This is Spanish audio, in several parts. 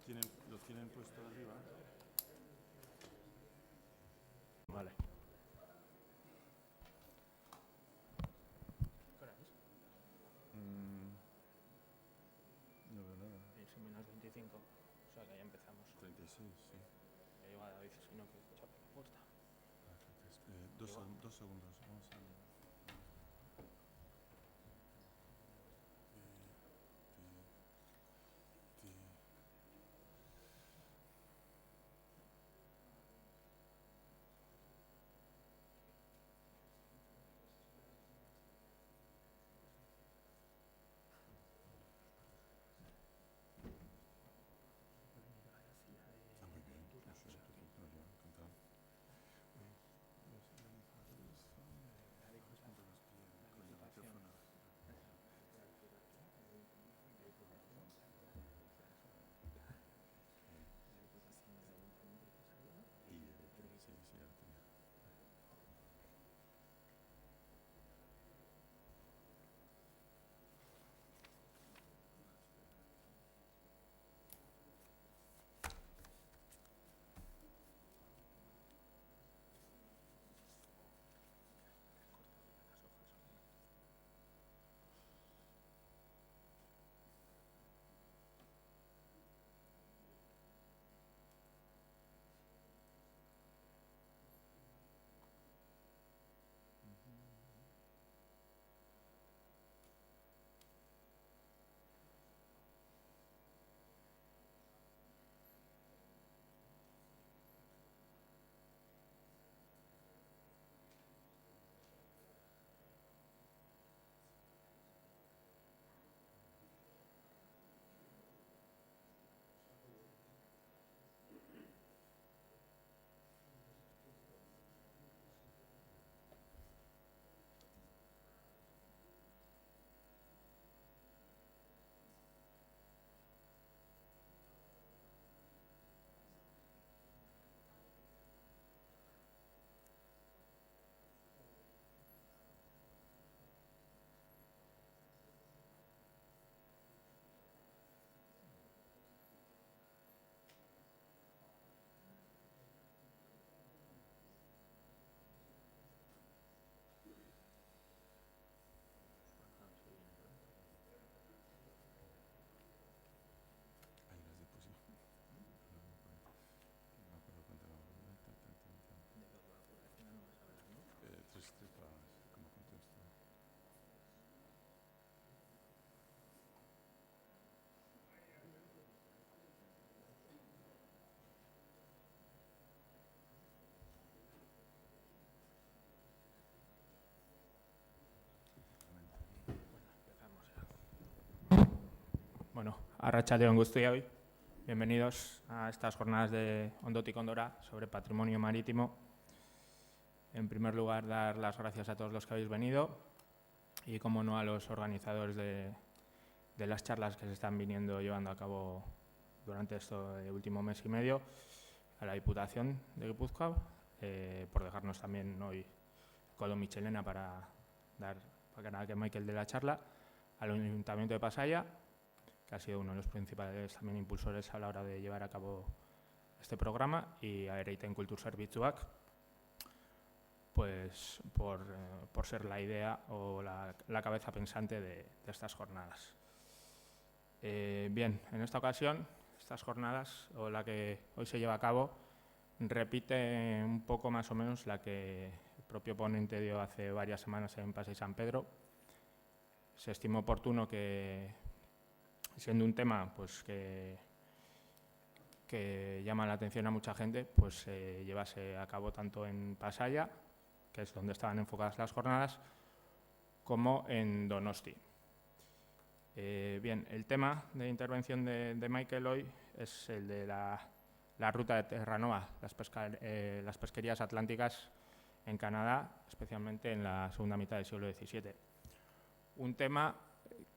tienen puesto arriba. Vale. ¿Qué hora es? No veo nada. Es menos 25, o sea que ya empezamos. 36, sí. Ya llega David, si no, que chape la puerta. Dos segundos. Vamos a... Muy bien, encantado. Sí, ya lo tenía. Ahí las deposiciones. No me acuerdo cuánto era. Tres tripas, como contesto. Empezamos ya. Bueno, arratsalde on guztioi. Bienvenidos a estas jornadas de Ondotik Ondora sobre patrimonio marítimo. En primer lugar, dar las gracias a todos los que habéis venido y, como no, a los organizadores de las charlas que se están llevando a cabo durante este último mes y medio, a la Diputación de Guipúzcoa, por dejarnos también hoy Colo Michelena para que Michael de la charla, al Ayuntamiento de Pasaia, que ha sido uno de los principales también impulsores a la hora de llevar a cabo este programa, y a Ereiten Kulturzerbitzuak, pues por ser la idea o la cabeza pensante de estas jornadas. Bien, en esta ocasión, estas jornadas, o la que hoy se lleva a cabo, repite un poco más o menos la que el propio ponente dio hace varias semanas en Paseo San Pedro. Se estimó oportuno que, siendo un tema pues que llama la atención a mucha gente, pues se llevase a cabo tanto en Pasaia, que es donde estaban enfocadas las jornadas, como en Donosti. Bien, el tema de intervención de Michael hoy es el de la ruta de Terranova, las pesquerías atlánticas en Canadá, especialmente en la segunda mitad del siglo XVII. Un tema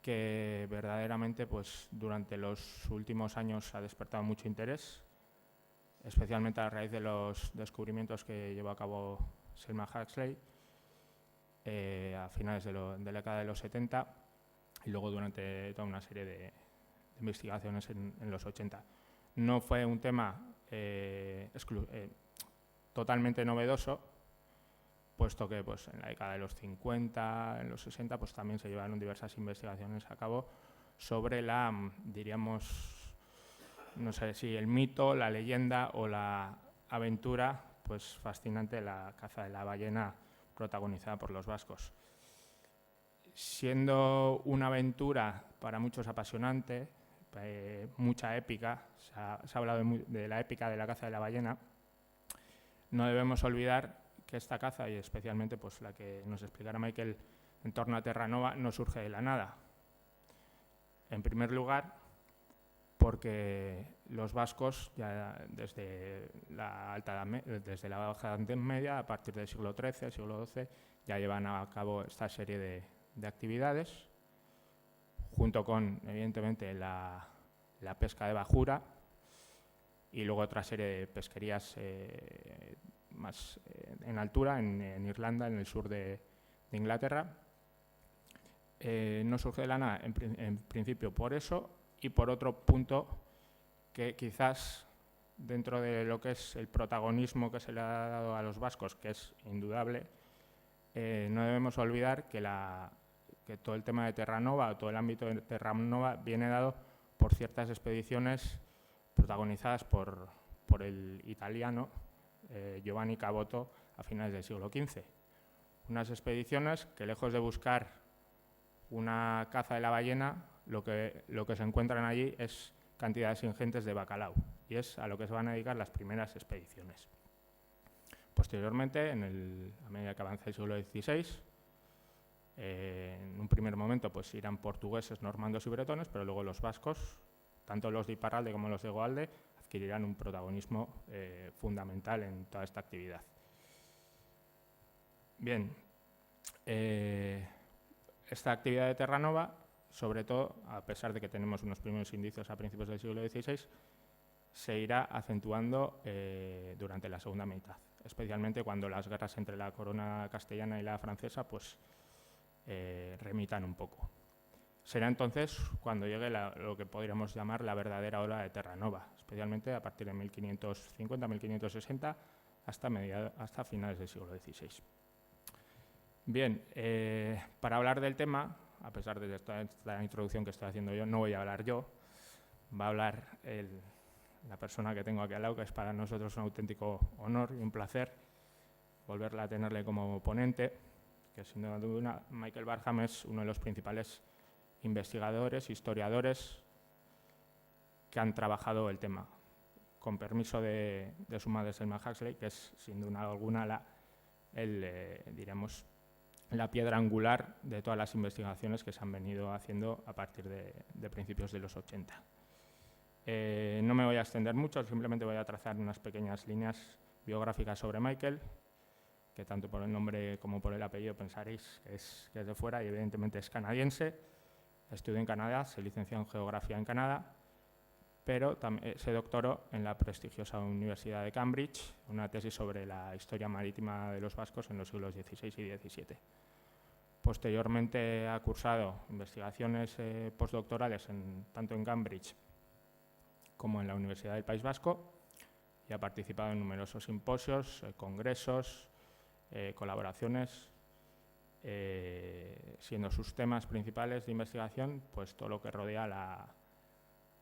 que verdaderamente pues, durante los últimos años ha despertado mucho interés, especialmente a raíz de los descubrimientos que llevó a cabo Selma Huxley a finales de la década de los 70 y luego durante toda una serie de investigaciones en los 80. no fue un tema totalmente novedoso, puesto que pues, en la década de los 50, en los 60, pues también se llevaron diversas investigaciones a cabo sobre la, diríamos, no sé si el mito, la leyenda o la aventura pues fascinante de la caza de la ballena protagonizada por los vascos. Siendo una aventura para muchos apasionante, mucha épica, se ha hablado de la épica de la caza de la ballena, no debemos olvidar que esta caza, y especialmente pues, la que nos explicará Michael en torno a Terranova, no surge de la nada. En primer lugar, porque los vascos, ya desde la Baja Edad Media, a partir del siglo XIII, siglo XII, ya llevan a cabo esta serie de actividades, junto con, evidentemente, la pesca de bajura y luego otra serie de pesquerías más en altura, en Irlanda, en el sur de Inglaterra. No surge de la nada, en principio, por eso, y por otro punto que quizás dentro de lo que es el protagonismo que se le ha dado a los vascos, que es indudable, no debemos olvidar que todo el tema de Terranova, o todo el ámbito de Terranova, viene dado por ciertas expediciones protagonizadas por el italiano Giovanni Caboto a finales del siglo XV. Unas expediciones que, lejos de buscar una caza de la ballena, lo que se encuentran allí es cantidades ingentes de bacalao, y es a lo que se van a dedicar las primeras expediciones. Posteriormente, a medida que avanza el siglo XVI, en un primer momento pues, irán portugueses, normandos y bretones, pero luego los vascos, tanto los de Iparralde como los de Goalde, adquirirán un protagonismo fundamental en toda esta actividad. Bien, esta actividad de Terranova, sobre todo, a pesar de que tenemos unos primeros indicios a principios del siglo XVI, se irá acentuando durante la segunda mitad, especialmente cuando las guerras entre la corona castellana y la francesa pues, remitan un poco. Será entonces cuando llegue lo que podríamos llamar la verdadera ola de Terranova, especialmente a partir de 1550-1560 hasta finales del siglo XVI. Bien, para hablar del tema, a pesar de esta introducción que estoy haciendo yo, no voy a hablar yo, va a hablar la persona que tengo aquí al lado, que es para nosotros un auténtico honor y un placer volverla a tenerle como ponente, que sin duda Michael Barham es uno de los principales investigadores, historiadores que han trabajado el tema, con permiso de su madre Selma Huxley, que es sin duda alguna diríamos, la piedra angular de todas las investigaciones que se han venido haciendo a partir de principios de los 80. No me voy a extender mucho, simplemente voy a trazar unas pequeñas líneas biográficas sobre Michael, que tanto por el nombre como por el apellido pensaréis que es de fuera, y evidentemente es canadiense. Estudió en Canadá, se licenció en Geografía en Canadá, pero también se doctoró en la prestigiosa Universidad de Cambridge, una tesis sobre la historia marítima de los vascos en los siglos XVI y XVII. Posteriormente ha cursado investigaciones postdoctorales tanto en Cambridge como en la Universidad del País Vasco, y ha participado en numerosos simposios, congresos, colaboraciones, siendo sus temas principales de investigación pues todo lo que rodea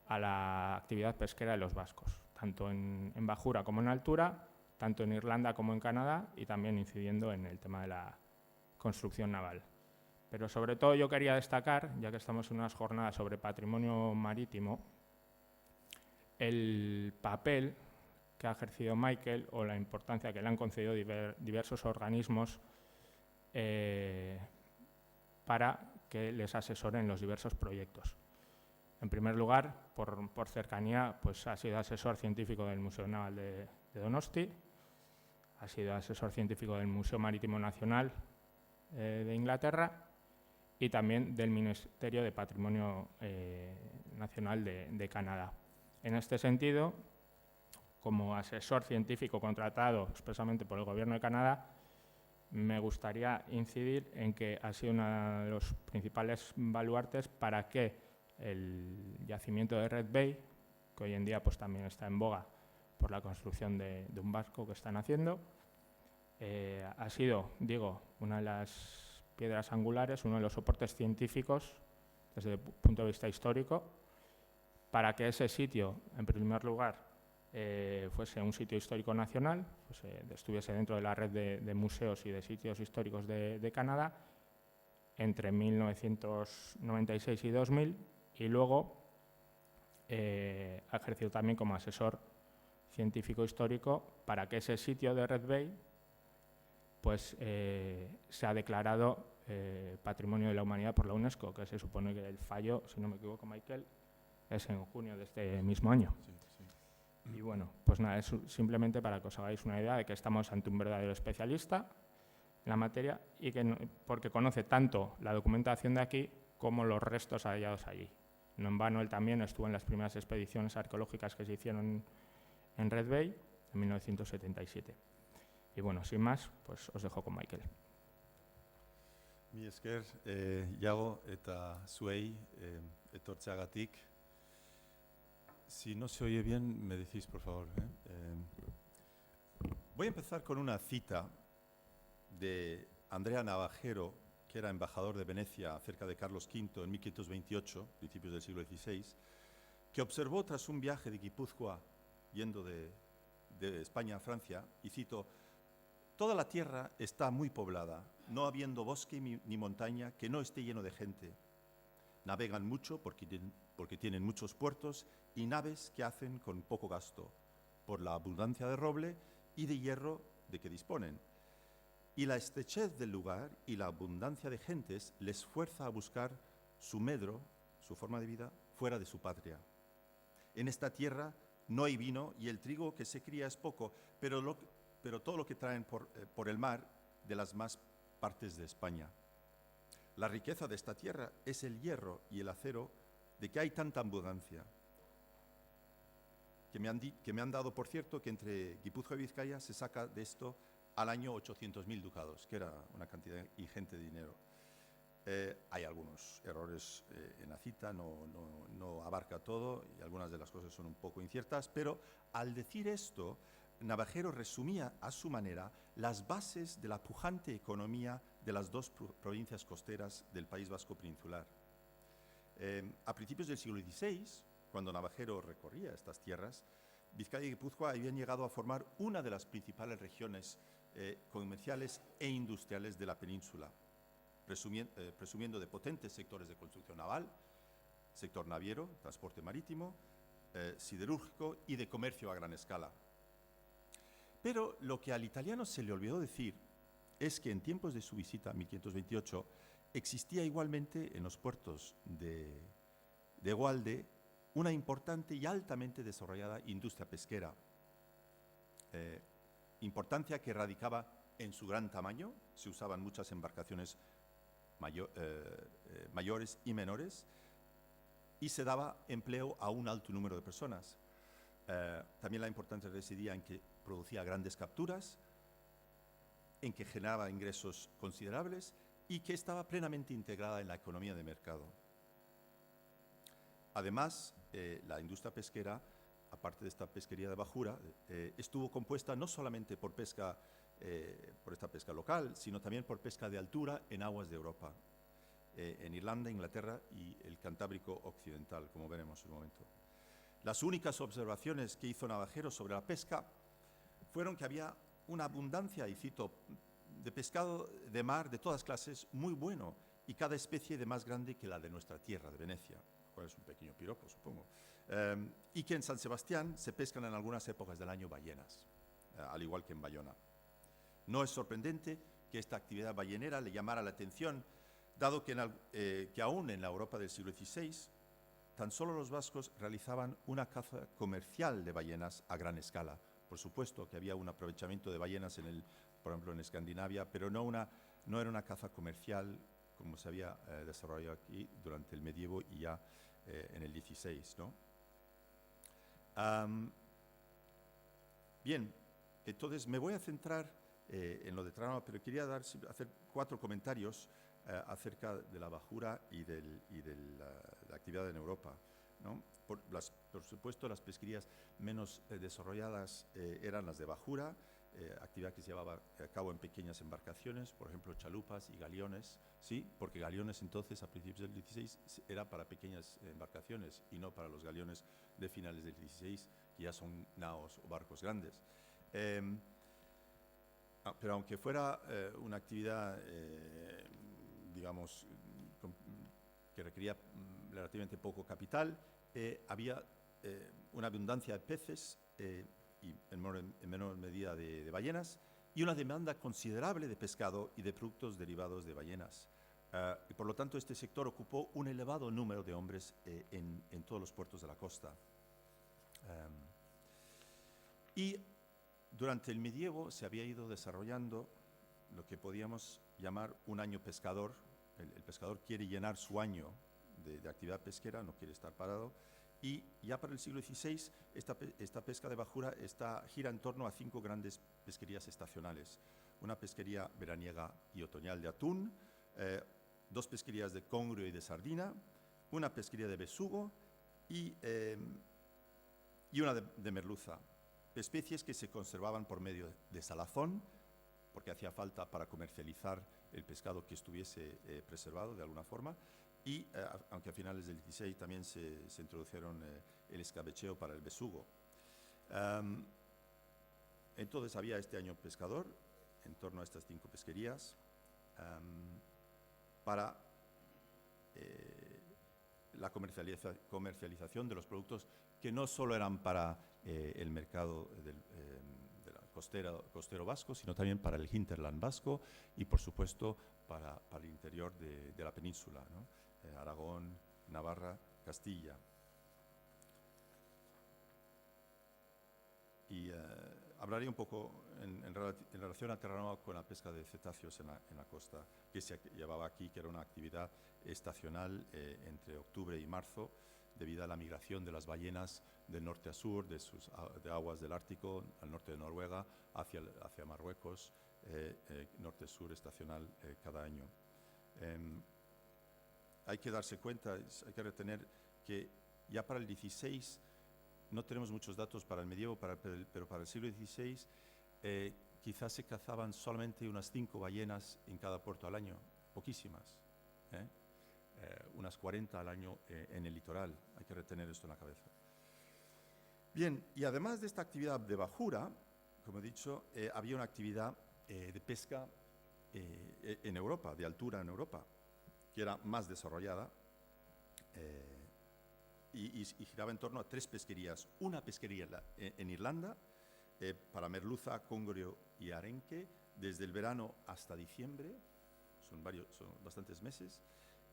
a la actividad pesquera de los vascos, tanto en bajura como en altura, tanto en Irlanda como en Canadá, y también incidiendo en el tema de la construcción naval. Pero sobre todo yo quería destacar, ya que estamos en unas jornadas sobre patrimonio marítimo, el papel que ha ejercido Michael o la importancia que le han concedido diversos organismos para que les asesoren los diversos proyectos. En primer lugar, por cercanía, pues ha sido asesor científico del Museo Naval de Donosti, ha sido asesor científico del Museo Marítimo Nacional de Inglaterra y también del Ministerio de Patrimonio Nacional de Canadá. En este sentido, como asesor científico contratado expresamente por el Gobierno de Canadá, me gustaría incidir en que ha sido uno de los principales baluartes para que el yacimiento de Red Bay, que hoy en día pues, también está en boga por la construcción de un barco que están haciendo. Ha sido, digo, una de las piedras angulares, uno de los soportes científicos desde el punto de vista histórico, para que ese sitio, en primer lugar, fuese un sitio histórico nacional, pues, estuviese dentro de la red de museos y de sitios históricos de Canadá entre 1996 y 2000, y luego ha ejercido también como asesor científico histórico para que ese sitio de Red Bay pues, se ha declarado Patrimonio de la Humanidad por la UNESCO, que se supone que el fallo, si no me equivoco, Michael, es en junio de este mismo año. Sí, sí. Y bueno, pues nada, es simplemente para que os hagáis una idea de que estamos ante un verdadero especialista en la materia y que porque conoce tanto la documentación de aquí como los restos hallados allí. No en vano, él también estuvo en las primeras expediciones arqueológicas que se hicieron en Red Bay en 1977. Y bueno, sin más, pues os dejo con Michael. Mi esker, Iago eta zuei etortzeagatik. Si no se oye bien, me decís, por favor. Voy a empezar con una cita de Andrea Navajero, que era embajador de Venecia acerca de Carlos V en 1528, principios del siglo XVI, que observó tras un viaje de Guipúzcoa, yendo de España a Francia, y cito: «Toda la tierra está muy poblada, no habiendo bosque ni montaña que no esté lleno de gente. Navegan mucho porque tienen muchos puertos y naves que hacen con poco gasto, por la abundancia de roble y de hierro de que disponen. Y la estrechez del lugar y la abundancia de gentes les fuerza a buscar su medro, su forma de vida, fuera de su patria. En esta tierra no hay vino y el trigo que se cría es poco, pero todo lo que traen por el mar de las más partes de España. La riqueza de esta tierra es el hierro y el acero de que hay tanta abundancia, que me han dado, por cierto, que entre Guipúzcoa y Vizcaya se saca de esto al año 800.000 ducados, que era una cantidad ingente de dinero. Hay algunos errores en la cita, no abarca todo y algunas de las cosas son un poco inciertas, pero al decir esto, Navajero resumía a su manera las bases de la pujante economía de las dos provincias costeras del País Vasco peninsular. A principios del siglo XVI, cuando Navajero recorría estas tierras, Vizcaya y Guipúzcoa habían llegado a formar una de las principales regiones comerciales e industriales de la península, presumiendo de potentes sectores de construcción naval, sector naviero, transporte marítimo, siderúrgico y de comercio a gran escala. Pero lo que al italiano se le olvidó decir es que en tiempos de su visita en 1528 existía igualmente en los puertos de Gualde una importante y altamente desarrollada industria pesquera, importancia que radicaba en su gran tamaño. Se usaban muchas embarcaciones mayores y menores y se daba empleo a un alto número de personas. También la importancia residía en que producía grandes capturas, en que generaba ingresos considerables y que estaba plenamente integrada en la economía de mercado. Además, la industria pesquera, aparte de esta pesquería de bajura, estuvo compuesta no solamente por esta pesca local, sino también por pesca de altura en aguas de Europa, en Irlanda, Inglaterra y el Cantábrico Occidental, como veremos en un momento. Las únicas observaciones que hizo Navajero sobre la pesca fueron que había una abundancia, y cito, de pescado de mar de todas clases muy bueno y cada especie de más grande que la de nuestra tierra, de Venecia, cual es un pequeño piropo, supongo, y que en San Sebastián se pescan en algunas épocas del año ballenas, al igual que en Bayona. No es sorprendente que esta actividad ballenera le llamara la atención, dado que aún en la Europa del siglo XVI, tan solo los vascos realizaban una caza comercial de ballenas a gran escala. Por supuesto que había un aprovechamiento de ballenas, por ejemplo, en Escandinavia, pero no era una caza comercial como se había desarrollado aquí durante el medievo y ya en el XVI, ¿no? Bien, entonces me voy a centrar en lo de trama, pero quería hacer 4 comentarios acerca de la bajura y de la actividad en Europa. ¿no? Por supuesto, las pesquerías menos desarrolladas eran las de bajura, actividad que se llevaba a cabo en pequeñas embarcaciones, por ejemplo, chalupas y galeones, ¿sí? Porque galeones entonces, a principios del 16, era para pequeñas embarcaciones y no para los galeones de finales del 16, que ya son naos o barcos grandes. Pero aunque fuera una actividad, digamos, que requería relativamente poco capital, había una abundancia de peces y en menor medida de ballenas, y una demanda considerable de pescado y de productos derivados de ballenas. Y por lo tanto, este sector ocupó un elevado número de hombres en todos los puertos de la costa. Y durante el medievo se había ido desarrollando lo que podíamos llamar un año pescador. El pescador quiere llenar su año de actividad pesquera, no quiere estar parado. Y ya para el siglo XVI, esta pesca de bajura gira en torno a 5 grandes pesquerías estacionales. Una pesquería veraniega y otoñal de atún, 2 pesquerías de congrio y de sardina, una pesquería de besugo y una de merluza. Especies que se conservaban por medio de salazón, porque hacía falta para comercializar el pescado que estuviese preservado de alguna forma. Y aunque a finales del 16 también se introdujeron el escabecheo para el besugo. Entonces había este año pescador en torno a estas 5 pesquerías para la comercialización de los productos que no solo eran para el mercado del costero vasco, sino también para el hinterland vasco y, por supuesto, para el interior de la península, ¿no? Aragón, Navarra, Castilla. Y hablaré un poco en relación a Terranova con la pesca de cetáceos en la costa, que se llevaba aquí, que era una actividad estacional entre octubre y marzo, debido a la migración de las ballenas del norte a sur, de aguas del Ártico, al norte de Noruega, hacia Marruecos, norte-sur estacional cada año. Hay que darse cuenta, hay que retener que ya para el 16 no tenemos muchos datos para el medievo, pero para el siglo XVI quizás se cazaban solamente unas 5 ballenas en cada puerto al año, poquísimas, unas 40 al año en el litoral. Hay que retener esto en la cabeza. Bien, y además de esta actividad de bajura, como he dicho, había una actividad de pesca en Europa, de altura en Europa, que era más desarrollada y giraba en torno a 3 pesquerías. Una pesquería en Irlanda, para merluza, congrio y arenque, desde el verano hasta diciembre, son bastantes meses.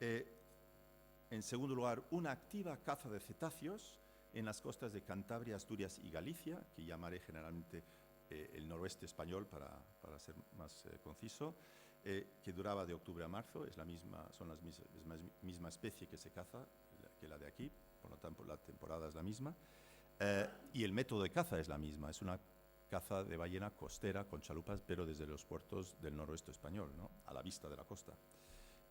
En segundo lugar, una activa caza de cetáceos en las costas de Cantabria, Asturias y Galicia, que llamaré generalmente el noroeste español para ser más conciso, que duraba de octubre a marzo, es la misma especie que se caza que la de aquí, por lo tanto la temporada es la misma, y el método de caza es la misma, es una caza de ballena costera con chalupas, pero desde los puertos del noroeste español, ¿no? A la vista de la costa.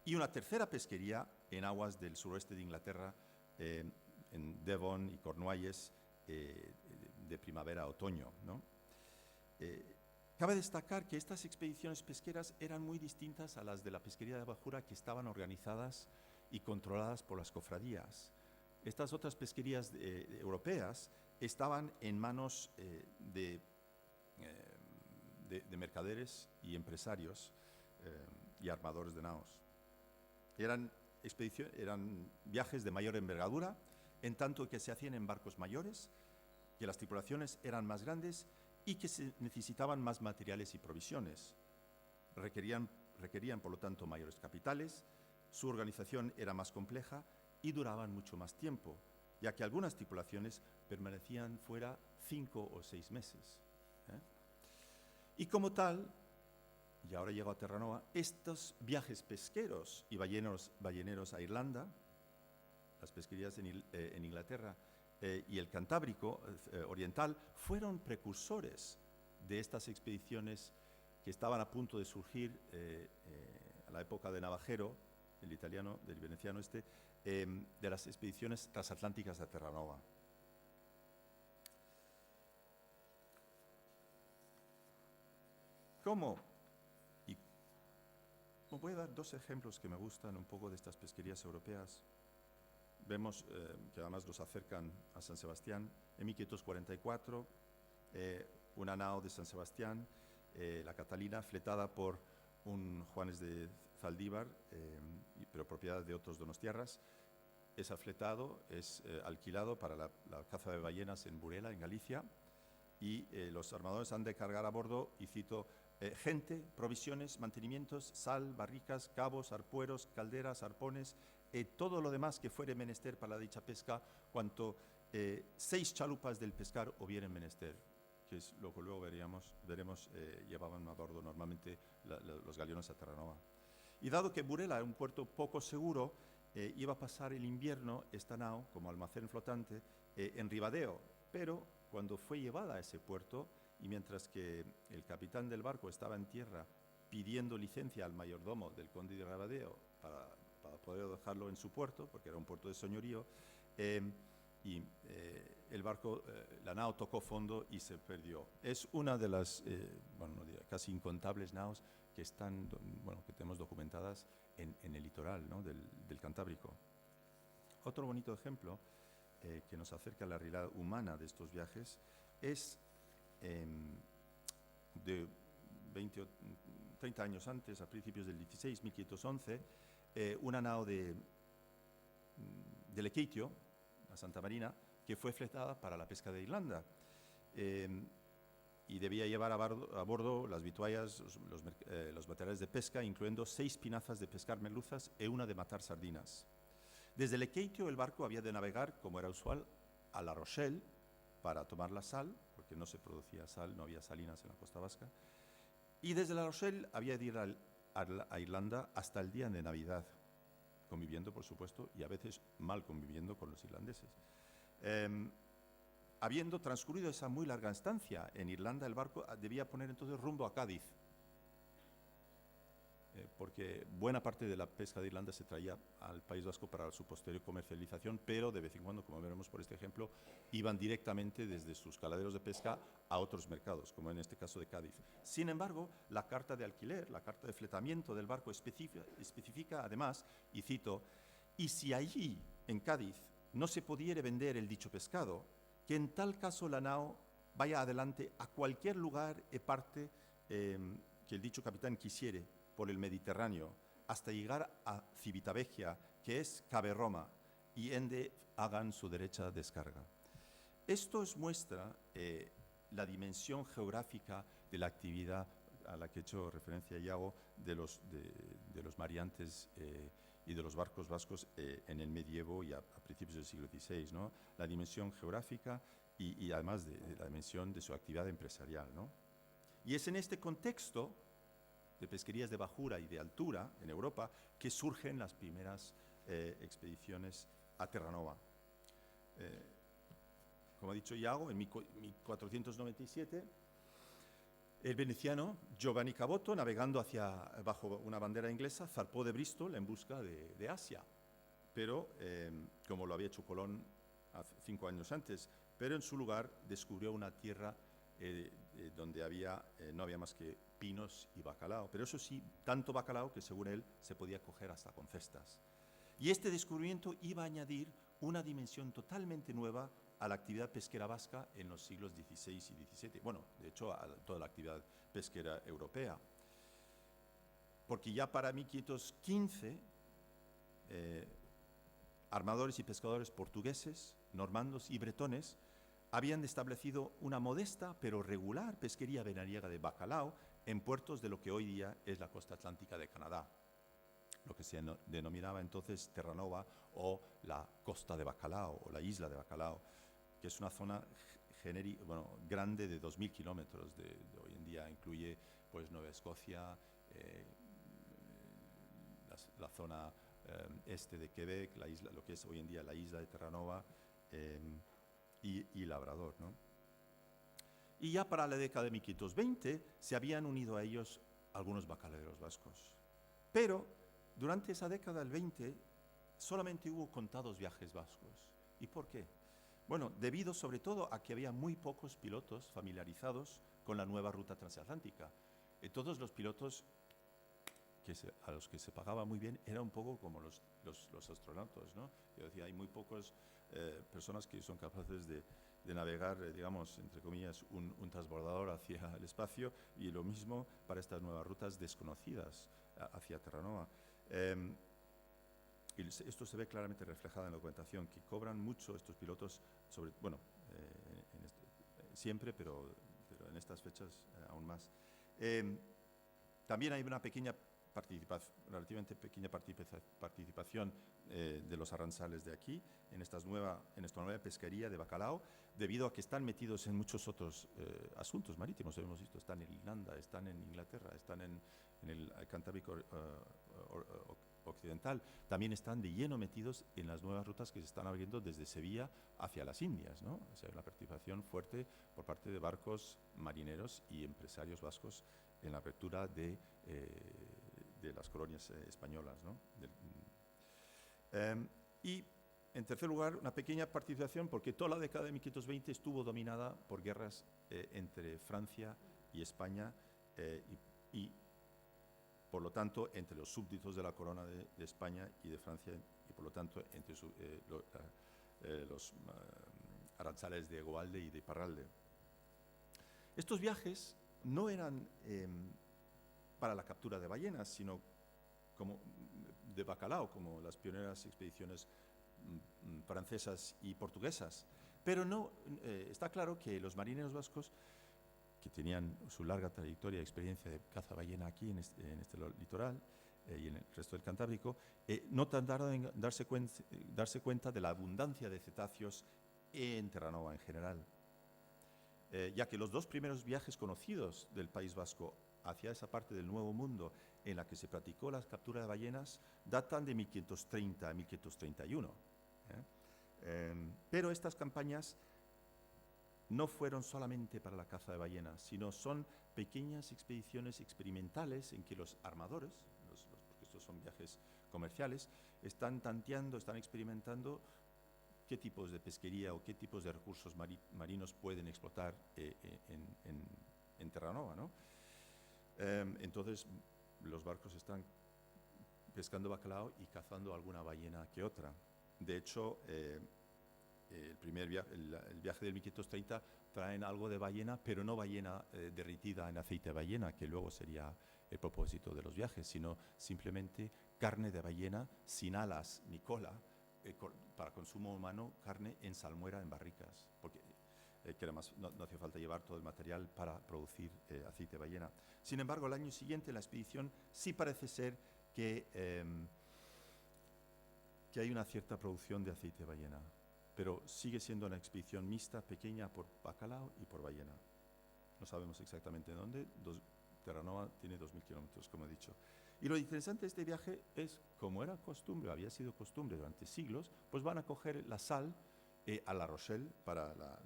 Y una tercera pesquería en aguas del suroeste de Inglaterra, en Devon y Cornualles, de primavera a otoño, ¿no? Cabe destacar que estas expediciones pesqueras eran muy distintas a las de la pesquería de bajura, que estaban organizadas y controladas por las cofradías. Estas otras pesquerías europeas estaban en manos de mercaderes y empresarios y armadores de naos. Eran viajes de mayor envergadura, en tanto que se hacían en barcos mayores, que las tripulaciones eran más grandes y que se necesitaban más materiales y provisiones. Requerían, por lo tanto, mayores capitales, su organización era más compleja y duraban mucho más tiempo, ya que algunas tripulaciones permanecían fuera 5 o 6 meses. Y como tal, y ahora llego a Terranova, estos viajes pesqueros y balleneros a Irlanda, las pesquerías en Inglaterra y el Cantábrico oriental, fueron precursores de estas expediciones que estaban a punto de surgir a la época de Navajero, el italiano, del veneciano de las expediciones transatlánticas de Terranova. ¿Cómo? Y os voy a dar dos ejemplos que me gustan un poco de estas pesquerías europeas. Vemos que además los acercan a San Sebastián. En 1544, una nao de San Sebastián, la Catalina, fletada por un Juanes de Zaldívar, pero propiedad de otros donostiarras, es afletado, es alquilado para la caza de ballenas en Burela, en Galicia, y los armadores han de cargar a bordo, y cito, gente, provisiones, mantenimientos, sal, barricas, cabos, arpueros, calderas, arpones, todo lo demás que fuere menester para la dicha pesca, cuanto 6 chalupas del pescar hubieren menester, que es lo que luego veremos llevaban a bordo normalmente los galeones a Terranova. Y dado que Burela era un puerto poco seguro, iba a pasar el invierno esta nao como almacén flotante en Ribadeo, pero cuando fue llevada a ese puerto, y mientras que el capitán del barco estaba en tierra pidiendo licencia al mayordomo del conde de Ribadeo para poder dejarlo en su puerto, porque era un puerto de señorío, el barco, la nao tocó fondo y se perdió. Es una de las, casi incontables naos que están, que tenemos documentadas en el litoral, ¿no?, del Cantábrico. Otro bonito ejemplo que nos acerca a la realidad humana de estos viajes es de 20 o 30 años antes, a principios del 16, 1511, una nao de Lequeitio, a Santa Marina, que fue fletada para la pesca de Irlanda, y debía llevar a bordo las vituallas, los materiales de pesca, incluyendo 6 pinazas de pescar merluzas y una de matar sardinas. Desde Lequeitio el barco había de navegar, como era usual, a La Rochelle para tomar la sal, porque no se producía sal, no había salinas en la costa vasca, y desde La Rochelle había de ir a Irlanda hasta el día de Navidad, conviviendo, por supuesto, y a veces mal conviviendo con los irlandeses. Habiendo transcurrido esa muy larga estancia en Irlanda, el barco debía poner entonces rumbo a Cádiz, porque buena parte de la pesca de Irlanda se traía al País Vasco para su posterior comercialización, pero de vez en cuando, como veremos por este ejemplo, iban directamente desde sus caladeros de pesca a otros mercados, como en este caso de Cádiz. Sin embargo, la carta de alquiler, la carta de fletamiento del barco especifica además, y cito, «y si allí, en Cádiz, no se pudiere vender el dicho pescado, que en tal caso la nao vaya adelante a cualquier lugar e parte que el dicho capitán quisiere por el Mediterráneo, hasta llegar a Civitavecchia, que es Cabe Roma, y ende hagan su derecha descarga». Esto muestra la dimensión geográfica de la actividad a la que he hecho referencia Iago de los mariantes y de los barcos vascos en el medievo y a principios del siglo XVI, ¿no? La dimensión geográfica y además de la dimensión de su actividad empresarial, ¿no? Y es en este contexto de pesquerías de bajura y de altura en Europa que surgen las primeras expediciones a Terranova. Como ha dicho Iago, en 1497, el veneciano Giovanni Caboto, navegando bajo una bandera inglesa, zarpó de Bristol en busca de Asia, pero como lo había hecho Colón 5 años antes, pero en su lugar descubrió una tierra donde no había más que pinos y bacalao, pero eso sí, tanto bacalao que según él se podía coger hasta con cestas. Y este descubrimiento iba a añadir una dimensión totalmente nueva a la actividad pesquera vasca en los siglos XVI y XVII, bueno, de hecho a toda la actividad pesquera europea. Porque ya para 1515, armadores y pescadores portugueses, normandos y bretones habían establecido una modesta pero regular pesquería veraniega de bacalao en puertos de lo que hoy día es la costa atlántica de Canadá, lo que se denominaba entonces Terranova o la costa de Bacalao o la isla de Bacalao, que es una zona grande de 2.000 kilómetros. De hoy en día incluye pues, Nueva Escocia, la zona este de Quebec, la isla, lo que es hoy en día la isla de Terranova y Labrador, ¿no? Y ya para la década de 1520 se habían unido a ellos algunos bacaladeros vascos. Pero durante esa década del 20 solamente hubo contados viajes vascos. ¿Y por qué? Bueno, debido sobre todo a que había muy pocos pilotos familiarizados con la nueva ruta transatlántica. Todos los pilotos a los que se pagaba muy bien eran un poco como los astronautas, ¿no? Yo decía, hay muy pocas personas que son capaces de navegar, digamos, entre comillas, un transbordador hacia el espacio, y lo mismo para estas nuevas rutas desconocidas hacia Terranova. Y esto se ve claramente reflejado en la documentación, que cobran mucho estos pilotos, siempre, pero en estas fechas aún más. También hay una relativamente pequeña participación de los arranzales de aquí en esta nueva pesquería de bacalao, debido a que están metidos en muchos otros asuntos marítimos. Hemos visto, están en Irlanda, están en Inglaterra, están en el Cantábrico occidental. También están de lleno metidos en las nuevas rutas que se están abriendo desde Sevilla hacia las Indias, ¿no? O sea, hay una participación fuerte por parte de barcos marineros y empresarios vascos en la apertura de las colonias españolas, ¿no? Y en tercer lugar, una pequeña participación porque toda la década de 1520 estuvo dominada por guerras entre Francia y España, y por lo tanto entre los súbditos de la corona de España y de Francia, y por lo tanto entre los aranzales de Egualde y de Iparralde. Estos viajes no eran para la captura de ballenas, sino como de bacalao, como las pioneras expediciones francesas y portuguesas. Pero no, está claro que los marineros vascos, que tenían su larga trayectoria y experiencia de caza ballena aquí en este litoral y en el resto del Cantábrico, no tardaron en darse cuenta de la abundancia de cetáceos en Terranova en general. Ya que los dos primeros viajes conocidos del País Vasco hacia esa parte del Nuevo Mundo en la que se practicó la captura de ballenas datan de 1530 a 1531. Pero estas campañas no fueron solamente para la caza de ballenas, sino son pequeñas expediciones experimentales en que los armadores, porque estos son viajes comerciales, están tanteando, están experimentando qué tipos de pesquería o qué tipos de recursos marinos pueden explotar en Terranova, ¿no? Entonces, los barcos están pescando bacalao y cazando alguna ballena que otra. De hecho, el viaje del 1530 traen algo de ballena, pero no ballena derritida en aceite de ballena, que luego sería el propósito de los viajes, sino simplemente carne de ballena sin alas ni cola, para consumo humano, carne en salmuera en barricas, porque que además no hacía falta llevar todo el material para producir aceite de ballena. Sin embargo, el año siguiente la expedición sí parece ser que hay una cierta producción de aceite de ballena, pero sigue siendo una expedición mixta, pequeña por bacalao y por ballena. No sabemos exactamente dónde. Terranova tiene 2.000 kilómetros, como he dicho. Y lo interesante de este viaje es, como era costumbre, había sido costumbre durante siglos, pues van a coger la sal a La Rochelle para la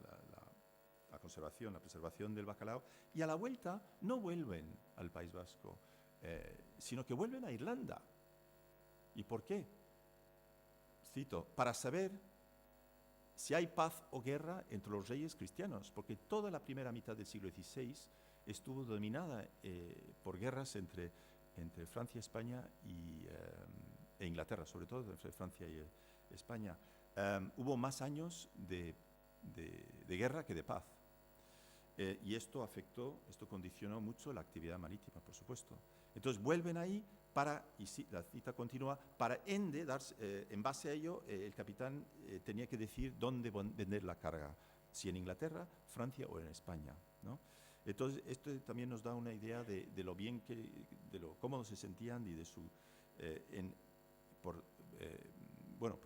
conservación, la preservación del bacalao, y a la vuelta no vuelven al País Vasco, sino que vuelven a Irlanda. ¿Y por qué? Cito, para saber si hay paz o guerra entre los reyes cristianos, porque toda la primera mitad del siglo XVI estuvo dominada por guerras entre Francia, España e Inglaterra, sobre todo entre Francia y España. Hubo más años de guerra que de paz. Y esto condicionó mucho la actividad marítima, por supuesto. Entonces vuelven ahí y la cita continúa, para en base a ello, el capitán tenía que decir dónde vender la carga, si en Inglaterra, Francia o en España, ¿no? Entonces, esto también nos da una idea de lo bien de lo cómodos se sentían y de por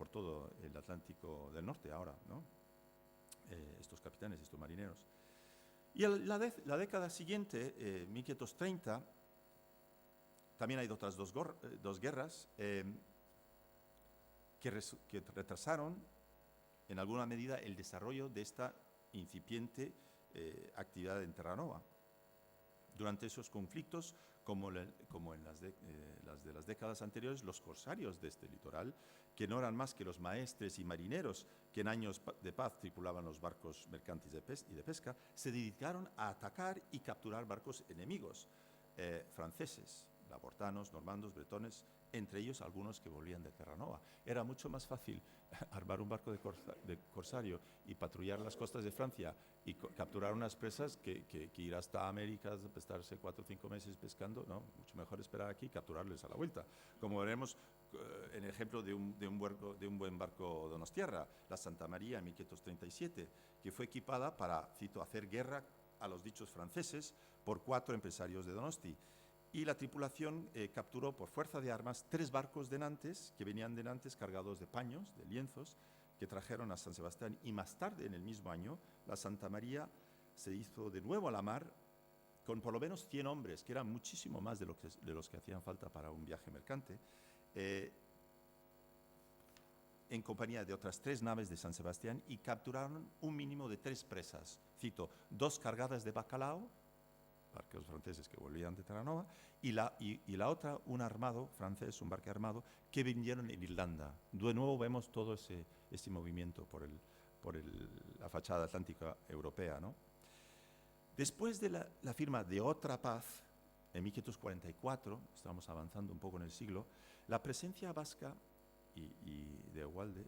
todo el Atlántico del Norte ahora, ¿no? Estos capitanes, estos marineros. Y la década siguiente, 1530, también hay otras dos guerras que retrasaron en alguna medida el desarrollo de esta incipiente actividad en Terranova. Durante esos conflictos, como en las de las décadas anteriores, los corsarios de este litoral, que no eran más que los maestres y marineros que en años de paz tripulaban los barcos mercantes y de pesca, se dedicaron a atacar y capturar barcos enemigos franceses, labortanos, normandos, bretones, entre ellos algunos que volvían de Terranova. Era mucho más fácil armar un barco de corsario y patrullar las costas de Francia y capturar unas presas que ir hasta América, estarse 4 o 5 meses pescando. No, mucho mejor esperar aquí y capturarles a la vuelta. Como veremos en el ejemplo de un buen barco donostiarra, la Santa María en 1537, que fue equipada para, cito, hacer guerra a los dichos franceses por 4 empresarios de Donosti. Y la tripulación capturó por fuerza de armas 3 barcos de Nantes, que venían de Nantes cargados de paños, de lienzos, que trajeron a San Sebastián. Y más tarde, en el mismo año, la Santa María se hizo de nuevo a la mar con por lo menos 100 hombres, que eran muchísimo más de los que hacían falta para un viaje mercante, en compañía de otras 3 naves de San Sebastián, y capturaron un mínimo de 3 presas. Cito, 2 cargadas de bacalao, barcos franceses que volvían de Terranova, y la otra, un armado francés, un barco armado, que vinieron en Irlanda. De nuevo vemos todo ese movimiento por la fachada atlántica europea, ¿no? Después de la firma de otra paz, en 1544, estamos avanzando un poco en el siglo, la presencia vasca y de Egualde,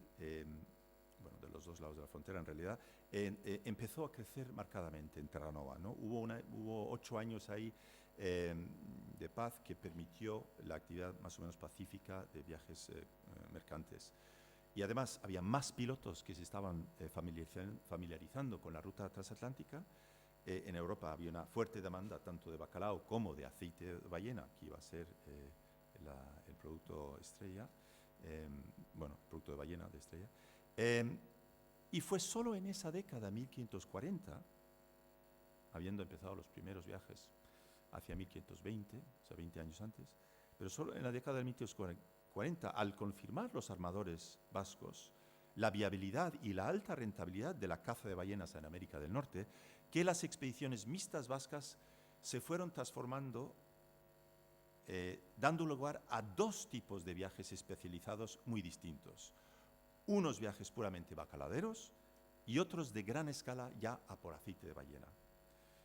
bueno, de los 2 lados de la frontera en realidad, empezó a crecer marcadamente en Terranova, ¿no? Hubo 8 años ahí de paz que permitió la actividad más o menos pacífica de viajes mercantes. Y además había más pilotos que se estaban familiarizando con la ruta transatlántica. En Europa había una fuerte demanda tanto de bacalao como de aceite de ballena, que iba a ser el producto estrella, bueno, el producto de ballena de estrella. Y fue solo en esa década, 1540, habiendo empezado los primeros viajes hacia 1520, o sea, 20 años antes, pero solo en la década de 1540, al confirmar los armadores vascos la viabilidad y la alta rentabilidad de la caza de ballenas en América del Norte, que las expediciones mixtas vascas se fueron transformando, dando lugar a 2 tipos de viajes especializados muy distintos. Unos viajes puramente bacaladeros y otros de gran escala ya a por aceite de ballena.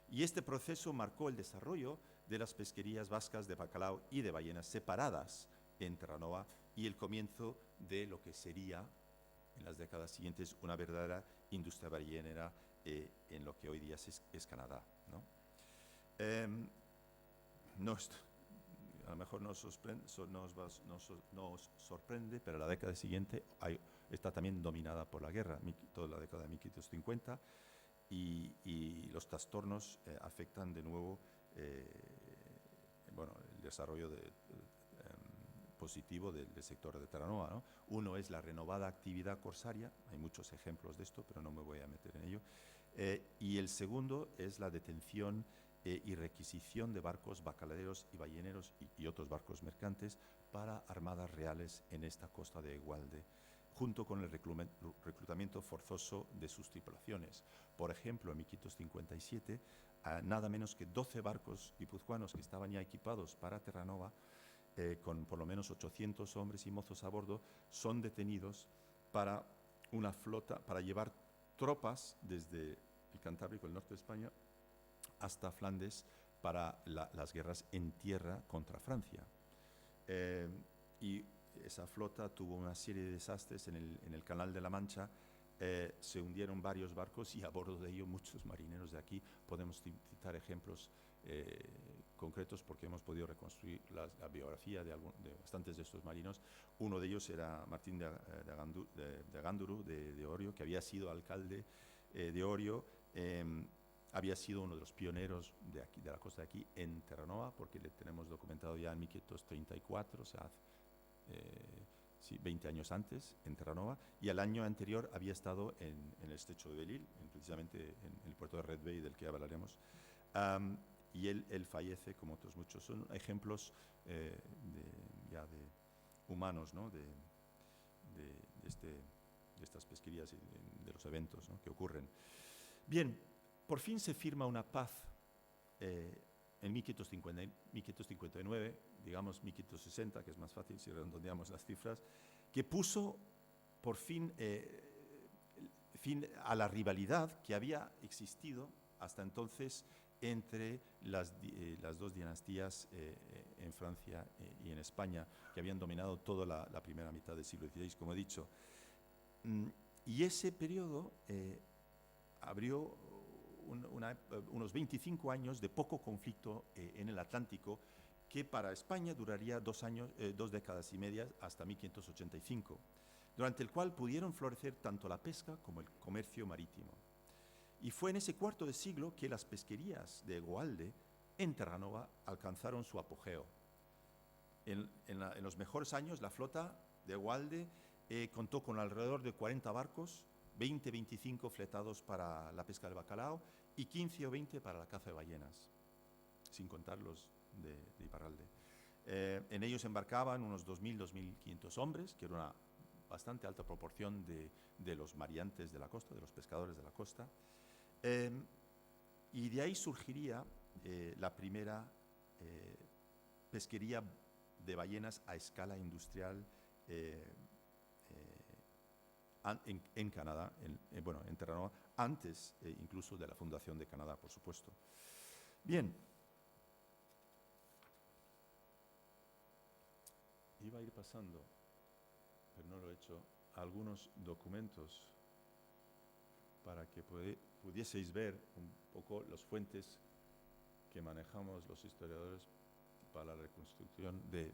Y este proceso marcó el desarrollo de las pesquerías vascas de bacalao y de ballenas separadas en Terranova y el comienzo de lo que sería, en las décadas siguientes, una verdadera industria ballenera en lo que hoy día es Canadá, ¿no? A lo mejor nos sorprende, pero la década siguiente está también dominada por la guerra, toda la década de 1550, y los trastornos afectan de nuevo bueno, el desarrollo positivo del sector de Terranova, ¿no? Uno es la renovada actividad corsaria, hay muchos ejemplos de esto, pero no me voy a meter en ello, y el segundo es la detención y requisición de barcos bacaladeros y balleneros y otros barcos mercantes para armadas reales en esta costa de Egualde, junto con el reclutamiento forzoso de sus tripulaciones. Por ejemplo, en 1557, nada menos que 12 barcos guipuzcoanos que estaban ya equipados para Terranova, con por lo menos 800 hombres y mozos a bordo, son detenidos para una flota, para llevar tropas desde el Cantábrico, el norte de España, hasta Flandes para las guerras en tierra contra Francia. Y esa flota tuvo una serie de desastres en el Canal de la Mancha. Se hundieron varios barcos y a bordo de ello muchos marineros de aquí. Podemos citar ejemplos concretos porque hemos podido reconstruir la biografía de bastantes de estos marinos. Uno de ellos era Martín de Agánduru de Orio, que había sido alcalde de Orio. Había sido uno de los pioneros de la costa de aquí en Terranova, porque le tenemos documentado ya en 1534, o sea, 20 años antes, en Terranova, y al año anterior había estado en el estrecho de Belle-Île, precisamente en el puerto de Red Bay, del que hablaremos, y él fallece, como otros muchos. Son ejemplos ya de humanos, ¿no? de estas pesquerías y de los eventos, ¿no? que ocurren. Bien, por fin se firma una paz en 1559, digamos 1560, que es más fácil si redondeamos las cifras, que puso por fin a la rivalidad que había existido hasta entonces entre las dos dinastías en Francia y en España, que habían dominado toda la primera mitad del siglo XVI, como he dicho. Y ese periodo abrió unos 25 años de poco conflicto en el Atlántico, que para España duraría 2 décadas y media, hasta 1585, durante el cual pudieron florecer tanto la pesca como el comercio marítimo. Y fue en ese cuarto de siglo que las pesquerías de Egualde en Terranova alcanzaron su apogeo. En los mejores años, la flota de Egualde contó con alrededor de 40 barcos, 20-25 fletados para la pesca del bacalao y 15 o 20 para la caza de ballenas, sin contar los de Iparralde. En ellos embarcaban unos 2.000-2.500 hombres, que era una bastante alta proporción de los mariantes de la costa, de los pescadores de la costa. Y de ahí surgiría la primera pesquería de ballenas a escala industrial en Canadá, en Terranova, antes incluso de la fundación de Canadá, por supuesto. Bien. Iba a ir pasando, pero no lo he hecho, algunos documentos para que pudieseis ver un poco las fuentes que manejamos los historiadores para la reconstrucción de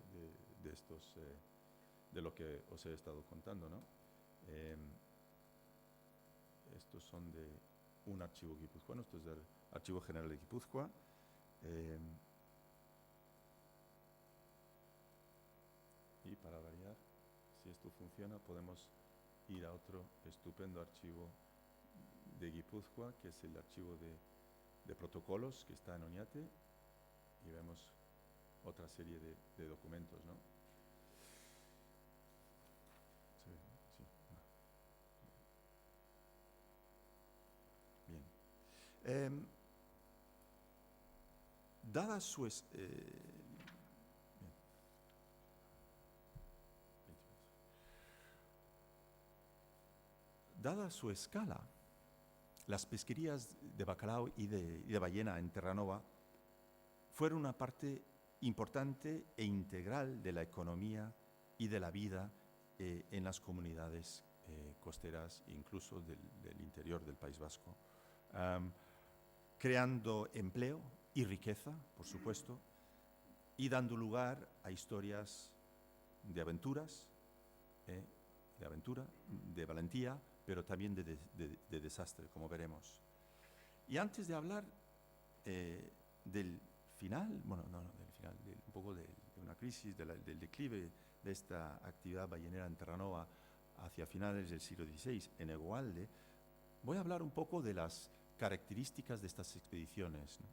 lo que os he estado contando, ¿no? Estos son de un archivo guipuzcoano, esto es del Archivo General de Guipúzcoa. Y para variar, si esto funciona, podemos ir a otro estupendo archivo de Guipúzcoa, que es el archivo de protocolos, que está en Oñate, y vemos otra serie de documentos, ¿no? Sí, no. Bien. Dada su... Dada su escala, las pesquerías de bacalao y de ballena en Terranova fueron una parte importante e integral de la economía y de la vida en las comunidades costeras, incluso del interior del País Vasco, creando empleo y riqueza, por supuesto, y dando lugar a historias de aventuras, de valentía, pero también de desastre, como veremos. Y antes de hablar del final, un poco de una crisis, del declive de esta actividad ballenera en Terranova hacia finales del siglo XVI en Egualde, voy a hablar un poco de las características de estas expediciones, ¿no?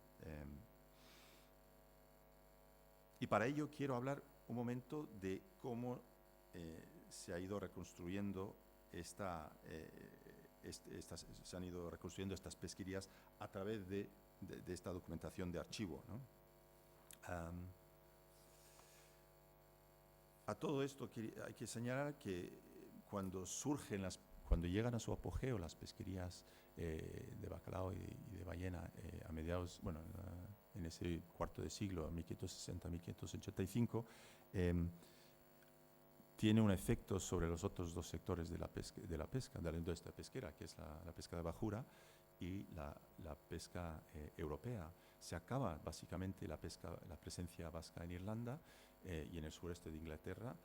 Y para ello quiero hablar un momento de cómo se ha ido reconstruyendo se han ido reconstruyendo estas pesquerías a través de esta documentación de archivo, ¿no? A todo esto hay que señalar que cuando llegan a su apogeo las pesquerías de bacalao y de ballena a mediados, en ese cuarto de siglo, 1560-1585, tiene un efecto sobre los otros dos sectores de la industria pesquera, que es la pesca de bajura y la pesca europea. Se acaba básicamente la presencia vasca en Irlanda y en el sureste de Inglaterra.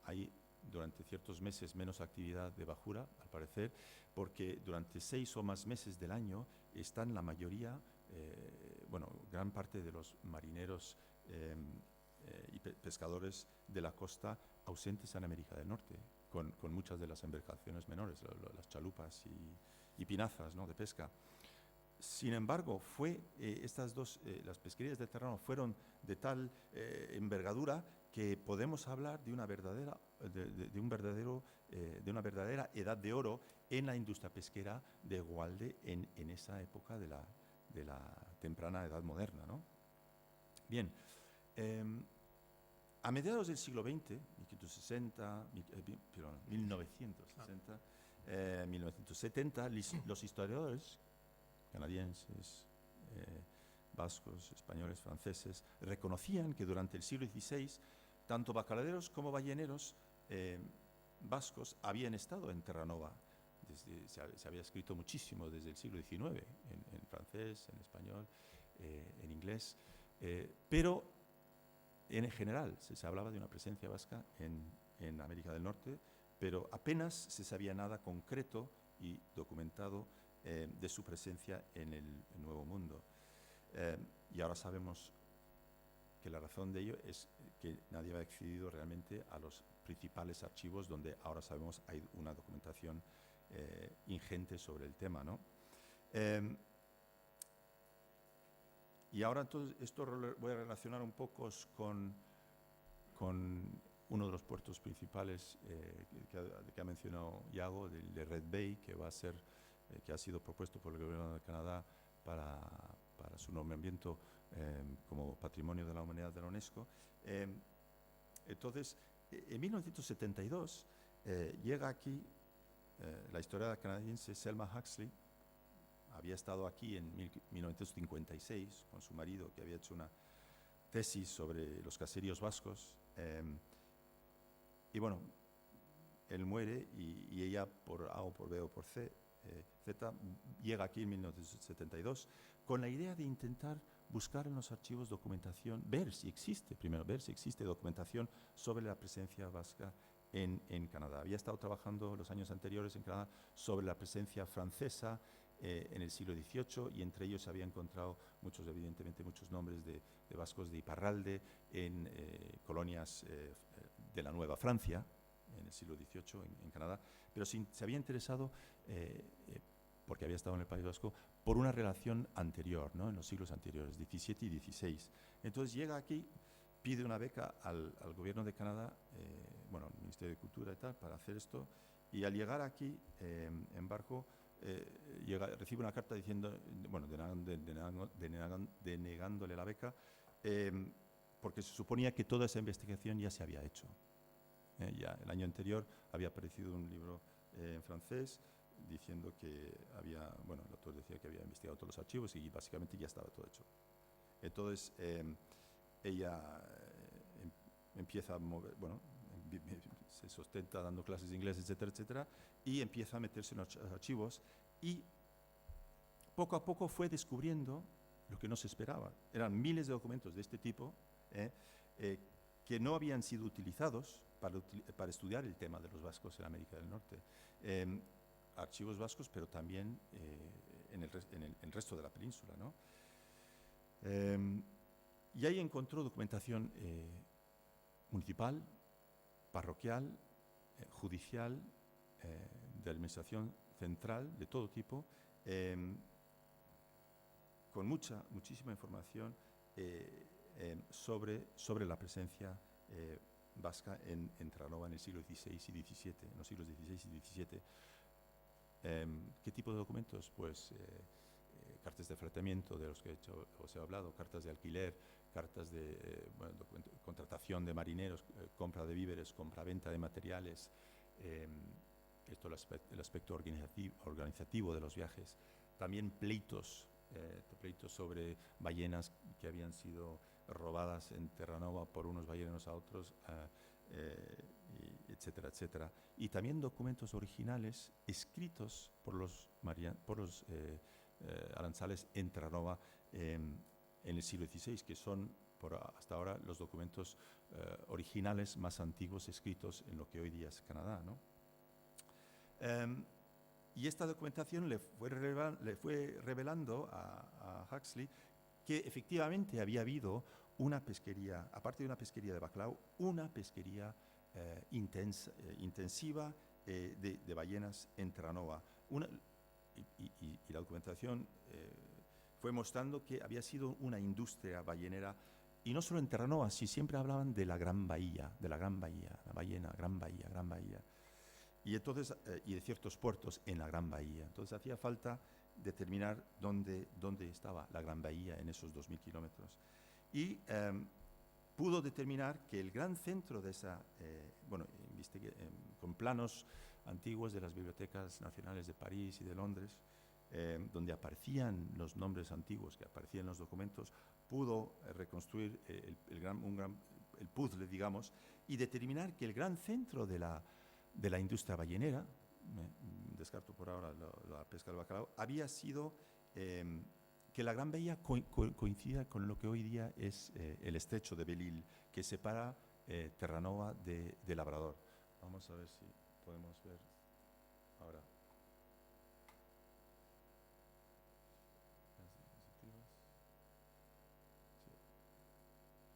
Hay durante ciertos meses menos actividad de bajura, al parecer, porque durante 6 o más meses del año están la mayoría, gran parte de los marineros y pescadores de la costa ausentes en América del Norte, con muchas de las embarcaciones menores, las chalupas y pinazas, ¿no?, de pesca. Sin embargo, las pesquerías de Terranova fueron de tal envergadura que podemos hablar de una verdadera edad de oro en la industria pesquera de Egualde en esa época de la temprana edad moderna, ¿no? Bien, a mediados del siglo XX, 1960, 1970, los historiadores canadienses, vascos, españoles, franceses, reconocían que durante el siglo XVI, tanto bacaladeros como balleneros vascos habían estado en Terranova. Se había escrito muchísimo desde el siglo XIX, en francés, en español, en inglés, pero en general se hablaba de una presencia vasca en América del Norte, pero apenas se sabía nada concreto y documentado de su presencia en el Nuevo Mundo. Y ahora sabemos que la razón de ello es que nadie había accedido realmente a los principales archivos donde ahora sabemos hay una documentación ingente sobre el tema, ¿no? Y ahora entonces esto voy a relacionar un poco con uno de los puertos principales que ha mencionado Iago, de Red Bay, que va a ser, que ha sido propuesto por el gobierno de Canadá para su nombramiento como Patrimonio de la Humanidad de la UNESCO. Entonces, en 1972 llega aquí la historiadora canadiense Selma Huxley. Había estado aquí en 1956 con su marido, que había hecho una tesis sobre los caseríos vascos. Y bueno, él muere y ella, por A o por B o por C, Z, llega aquí en 1972 con la idea de intentar buscar en los archivos documentación, ver si existe documentación sobre la presencia vasca en Canadá. Había estado trabajando los años anteriores en Canadá sobre la presencia francesa en el siglo XVIII, y entre ellos se había encontrado evidentemente muchos nombres de vascos de Iparralde en colonias de la Nueva Francia en el siglo XVIII en Canadá, pero se había interesado, porque había estado en el País Vasco, por una relación anterior, ¿no? En los siglos anteriores, XVII y XVI. Entonces llega aquí, pide una beca al gobierno de Canadá, al Ministerio de Cultura y tal, para hacer esto, y al llegar aquí en barco, recibe una carta diciendo, denegándole la beca, porque se suponía que toda esa investigación ya se había hecho. Ya el año anterior había aparecido un libro en francés diciendo que el autor decía que había investigado todos los archivos y básicamente ya estaba todo hecho. Entonces ella empieza a mover, se sustenta dando clases de inglés, etcétera, etcétera, y empieza a meterse en los archivos, y poco a poco fue descubriendo lo que no se esperaba. Eran miles de documentos de este tipo que no habían sido utilizados para estudiar el tema de los vascos en América del Norte. Archivos vascos, pero también en el resto de la península, ¿no? Y ahí encontró documentación municipal, parroquial, judicial, de administración central, de todo tipo, con muchísima información sobre la presencia vasca en Terranova en el siglo XVI y XVII, en los siglos XVI y XVII. ¿Qué tipo de documentos? Pues cartas de fletamiento, de los que os he hablado, cartas de alquiler, cartas de contratación de marineros, compra de víveres, compra-venta de materiales, el aspecto organizativo de los viajes. También pleitos sobre ballenas que habían sido robadas en Terranova por unos balleneros a otros, etcétera, etcétera. Y también documentos originales escritos por los aranzales en Terranova en el siglo XVI, que son hasta ahora los documentos originales más antiguos escritos en lo que hoy día es Canadá, ¿no? Y esta documentación le fue revelando a Huxley que efectivamente había habido una pesquería, aparte de una pesquería de bacalao, una pesquería intensiva de ballenas en Terranova. Y la documentación fue mostrando que había sido una industria ballenera, y no solo en Terranova, si siempre hablaban de la Gran Bahía, la ballena, Gran Bahía. Y entonces, y de ciertos puertos en la Gran Bahía. Entonces hacía falta determinar dónde estaba la Gran Bahía en esos 2.000 kilómetros. Y pudo determinar que el gran centro de esa, con planos antiguos de las bibliotecas nacionales de París y de Londres, donde aparecían los nombres antiguos que aparecían en los documentos, pudo reconstruir el puzzle, digamos, y determinar que el gran centro de la industria ballenera, descarto por ahora la pesca del bacalao, había sido que la Gran Bahía coincida con lo que hoy día es el estrecho de Belle-Île, que separa Terranova de Labrador. Vamos a ver si podemos ver ahora.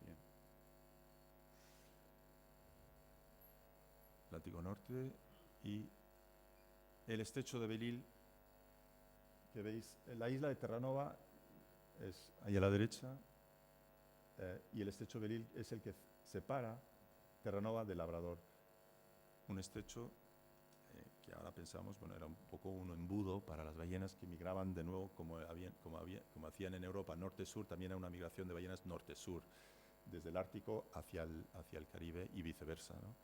Bien. Atlántico Norte y el estrecho de Belle-Île, que veis, la isla de Terranova es ahí a la derecha, y el estrecho de Belle-Île es el que separa Terranova de Labrador. Un estrecho que ahora pensamos, bueno, era un poco un embudo para las ballenas que migraban de nuevo, como hacían en Europa, norte-sur, también era una migración de ballenas norte-sur, desde el Ártico hacia el Caribe y viceversa, ¿no?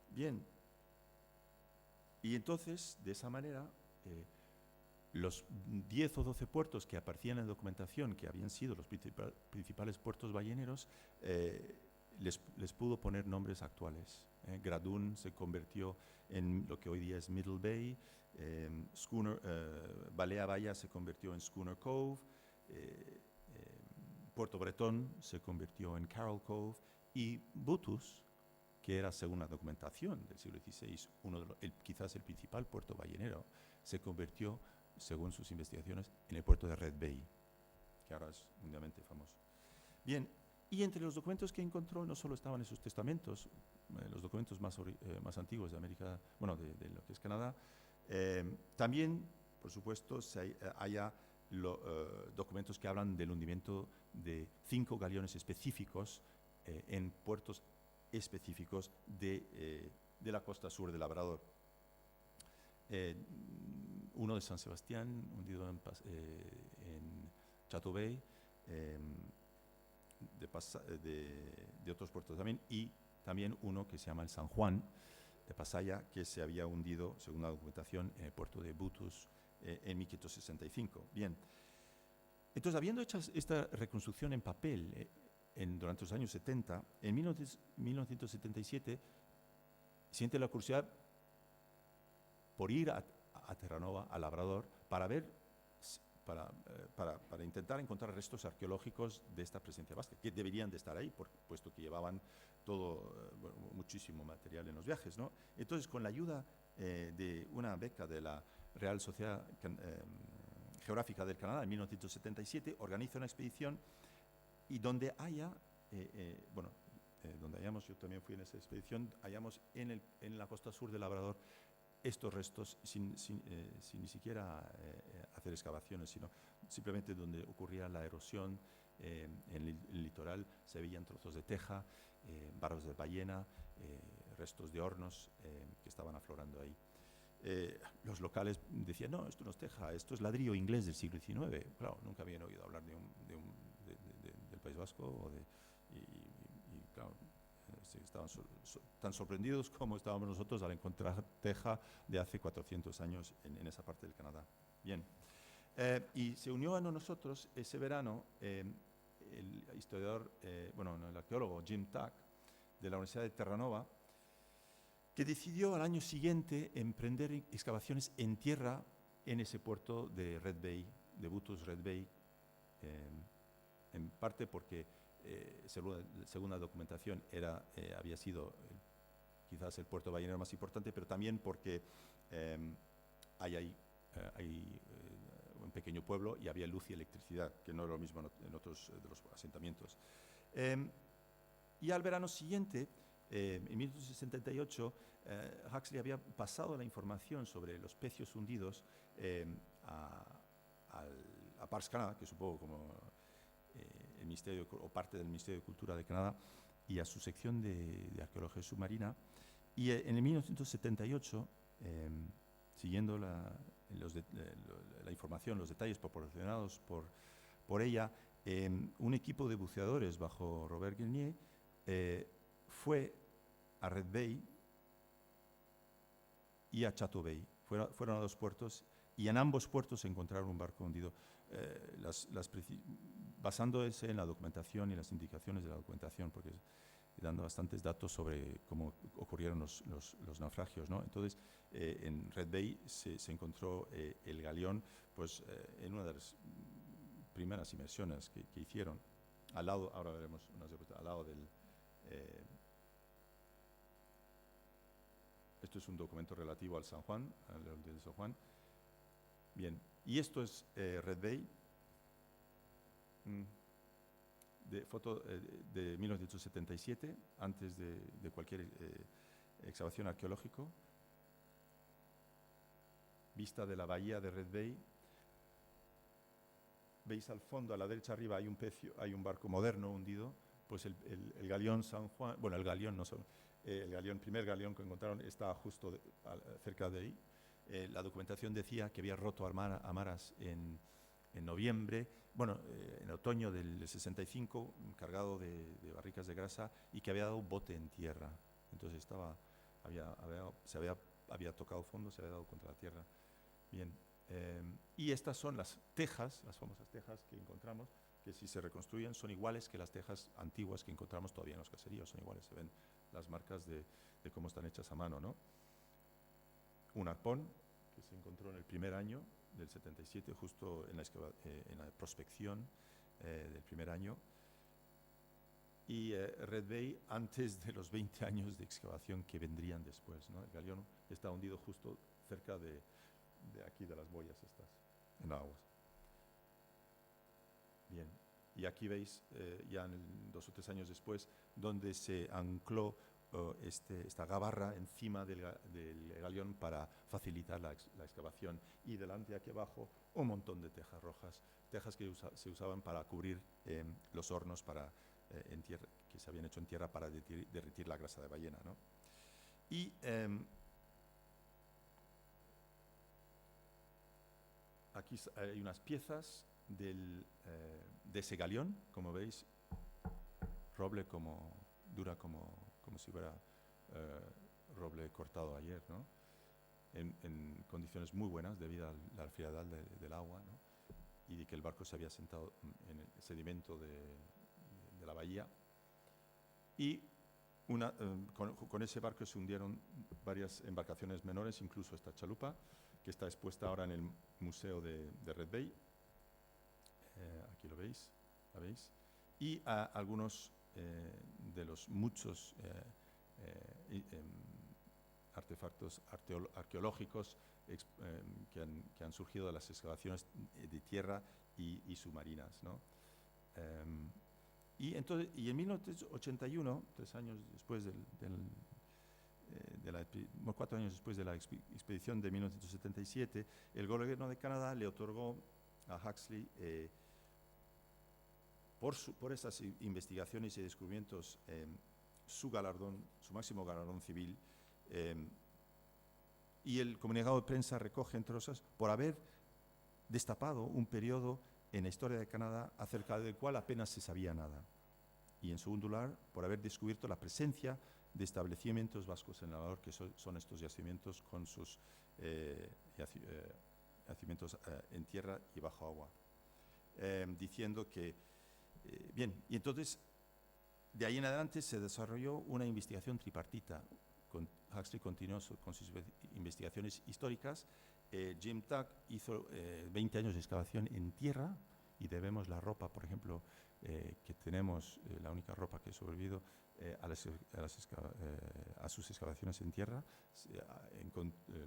Bien, y entonces, de esa manera, los 10 o 12 puertos que aparecían en la documentación, que habían sido los principales puertos balleneros, les pudo poner nombres actuales. Gradun se convirtió en lo que hoy día es Middle Bay, Balea Baya se convirtió en Schooner Cove, Puerto Bretón se convirtió en Carroll Cove, y Butus, que era, según la documentación del siglo XVI, quizás el principal puerto ballenero, se convirtió, según sus investigaciones, en el puerto de Red Bay, que ahora es mundialmente famoso. Bien, y entre los documentos que encontró no solo estaban esos testamentos, los documentos más antiguos de América, bueno, de lo que es Canadá, también, por supuesto, haya documentos que hablan del hundimiento de 5 galeones específicos en puertos específicos de la costa sur de Labrador. Uno de San Sebastián, hundido en Chateau Bay, de otros puertos también, y también uno que se llama el San Juan de Pasaya, que se había hundido, según la documentación, en el puerto de Butus en 1565. Bien, entonces, habiendo hecho esta reconstrucción en papel durante los años 70, en 1977 siente la curiosidad por ir a Terranova, a Labrador, para ver, para intentar encontrar restos arqueológicos de esta presencia vasca, que deberían de estar ahí, puesto que llevaban muchísimo material en los viajes, ¿no? Entonces, con la ayuda de una beca de la Real Sociedad Geográfica del Canadá en 1977, organiza una expedición y donde donde hallamos, yo también fui en esa expedición, hallamos en la costa sur de Labrador estos restos sin ni siquiera hacer excavaciones, sino simplemente donde ocurría la erosión. En el litoral se veían trozos de teja, barros de ballena, restos de hornos que estaban aflorando ahí. Los locales decían, no, esto no es teja, esto es ladrillo inglés del siglo XIX. Claro, nunca habían oído hablar del País Vasco, y claro, estaban tan sorprendidos como estábamos nosotros al encontrar teja de hace 400 años en esa parte del Canadá. Bien, y se unió a nosotros ese verano el historiador, el arqueólogo Jim Tuck, de la Universidad de Terranova, que decidió al año siguiente emprender excavaciones en tierra en ese puerto de Red Bay, de Butus Red Bay, en parte porque, según la documentación, había sido quizás el puerto ballenero más importante, pero también porque hay un pequeño pueblo y había luz y electricidad, que no era lo mismo en otros de los asentamientos. Y al verano siguiente, en 1978, Huxley había pasado la información sobre los pecios hundidos a Parks Canada, que supongo como el Ministerio o parte del Ministerio de Cultura de Canadá, y a su sección de arqueología submarina. Y en el 1978 siguiendo la información, los detalles proporcionados por ella, un equipo de buceadores bajo Robert Guilnier fue a Red Bay y a Chateau Bay. Fueron a 2 puertos y en ambos puertos encontraron un barco hundido. Basándose en la documentación y las indicaciones de la documentación, porque dando bastantes datos sobre cómo ocurrieron los naufragios, ¿no? Entonces, en Red Bay se encontró el galeón pues, en una de las primeras inmersiones que hicieron, al lado, ahora veremos al lado del... esto es un documento relativo al San Juan, al de San Juan. Bien, y esto es Red Bay, de foto de 1977, antes de cualquier excavación arqueológica. Vista de la bahía de Red Bay. Veis al fondo, a la derecha arriba, hay un barco moderno hundido. Pues el galeón San Juan, bueno, el galeón no son, el primer galeón que encontraron está justo cerca de ahí. La documentación decía que había roto amaras en noviembre, bueno, en otoño del 65, cargado de barricas de grasa, y que había dado un bote en tierra. Entonces había tocado fondo, se había dado contra la tierra. Bien, y estas son las tejas, las famosas tejas que encontramos, que si se reconstruyen son iguales que las tejas antiguas que encontramos todavía en los caseríos, son iguales, se ven las marcas de cómo están hechas a mano, ¿no? Un arpón que se encontró en el primer año del 77, justo en la prospección del primer año, y Red Bay antes de los 20 años de excavación que vendrían después, ¿no? El galeón está hundido justo cerca de aquí, de las boyas estas, en aguas. Bien, y aquí veis ya 2 o 3 años después, donde se ancló esta gabarra encima del galeón para facilitar la excavación, y delante, aquí abajo, un montón de tejas rojas, tejas que se usaban para cubrir los hornos que se habían hecho en tierra para derretir la grasa de ballena, ¿no? Y aquí hay unas piezas de ese galeón, como veis, roble dura como si fuera roble cortado ayer, ¿no? En condiciones muy buenas debido a la frialdad del agua, ¿no? Y de que el barco se había sentado en el sedimento de la bahía. Y con ese barco se hundieron varias embarcaciones menores, incluso esta chalupa, que está expuesta ahora en el Museo de Red Bay. Aquí lo veis, ¿la veis? Y algunos de los muchos artefactos arqueológicos que han surgido de las excavaciones de tierra y submarinas, ¿no? Y en 1981, 3 años después 4 años después de la expedición de 1977, el gobierno de Canadá le otorgó a Huxley, por estas investigaciones y descubrimientos, su máximo galardón civil, y el comunicado de prensa recoge, entre otras, por haber destapado un periodo en la historia de Canadá acerca del cual apenas se sabía nada, y en segundo lugar, por haber descubierto la presencia de establecimientos vascos en Labrador, que son estos yacimientos con sus yacimientos en tierra y bajo agua, diciendo que bien, y entonces de ahí en adelante se desarrolló una investigación tripartita. Huxley continuó con sus investigaciones históricas. Jim Tuck hizo 20 años de excavación en tierra, y debemos la ropa, por ejemplo, que tenemos, la única ropa que ha sobrevivido a sus excavaciones en tierra.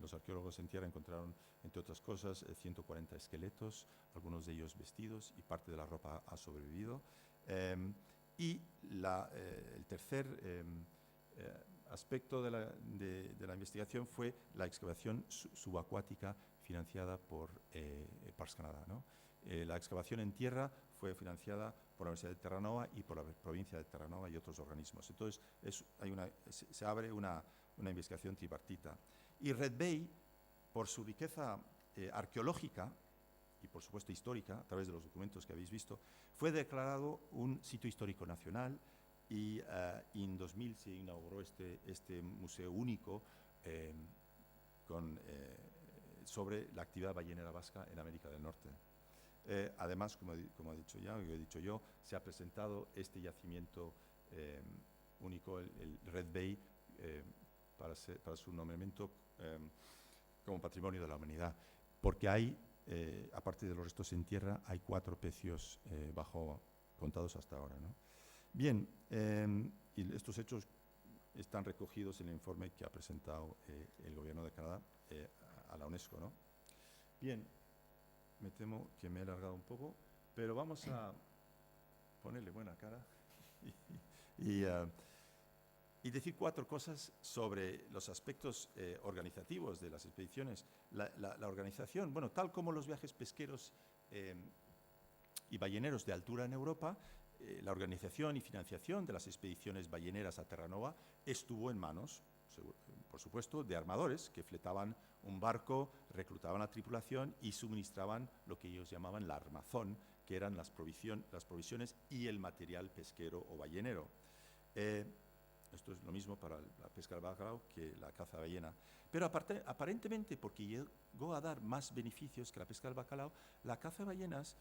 Los arqueólogos en tierra encontraron, entre otras cosas, 140 esqueletos, algunos de ellos vestidos, y parte de la ropa ha sobrevivido. Y el tercer aspecto de la investigación fue la excavación subacuática financiada por Parks Canada, ¿no? La excavación en tierra fue financiada por la Universidad de Terranova y por la provincia de Terranova y otros organismos. Entonces se abre una investigación tripartita. Y Red Bay por su riqueza arqueológica y, por supuesto, histórica, a través de los documentos que habéis visto, fue declarado un sitio histórico nacional y en 2000 se inauguró este museo único sobre la actividad ballenera vasca en América del Norte. Además, como he dicho yo, se ha presentado este yacimiento único, el Red Bay, para su nombramiento como Patrimonio de la Humanidad, porque hay, aparte de los restos en tierra, hay 4 pecios contados hasta ahora, ¿no? Bien, y estos hechos están recogidos en el informe que ha presentado el Gobierno de Canadá a la UNESCO, ¿no? Bien, me temo que me he alargado un poco, pero vamos a ponerle buena cara y decir 4 cosas sobre los aspectos organizativos de las expediciones. La organización, bueno, tal como los viajes pesqueros y balleneros de altura en Europa, la organización y financiación de las expediciones balleneras a Terranova estuvo en manos, por supuesto, de armadores que fletaban un barco, reclutaban a tripulación y suministraban lo que ellos llamaban la armazón, que eran las provisiones y el material pesquero o ballenero. Esto es lo mismo para la pesca del bacalao que la caza de ballena. Pero aparentemente, porque llegó a dar más beneficios que la pesca del bacalao, la caza de ballenas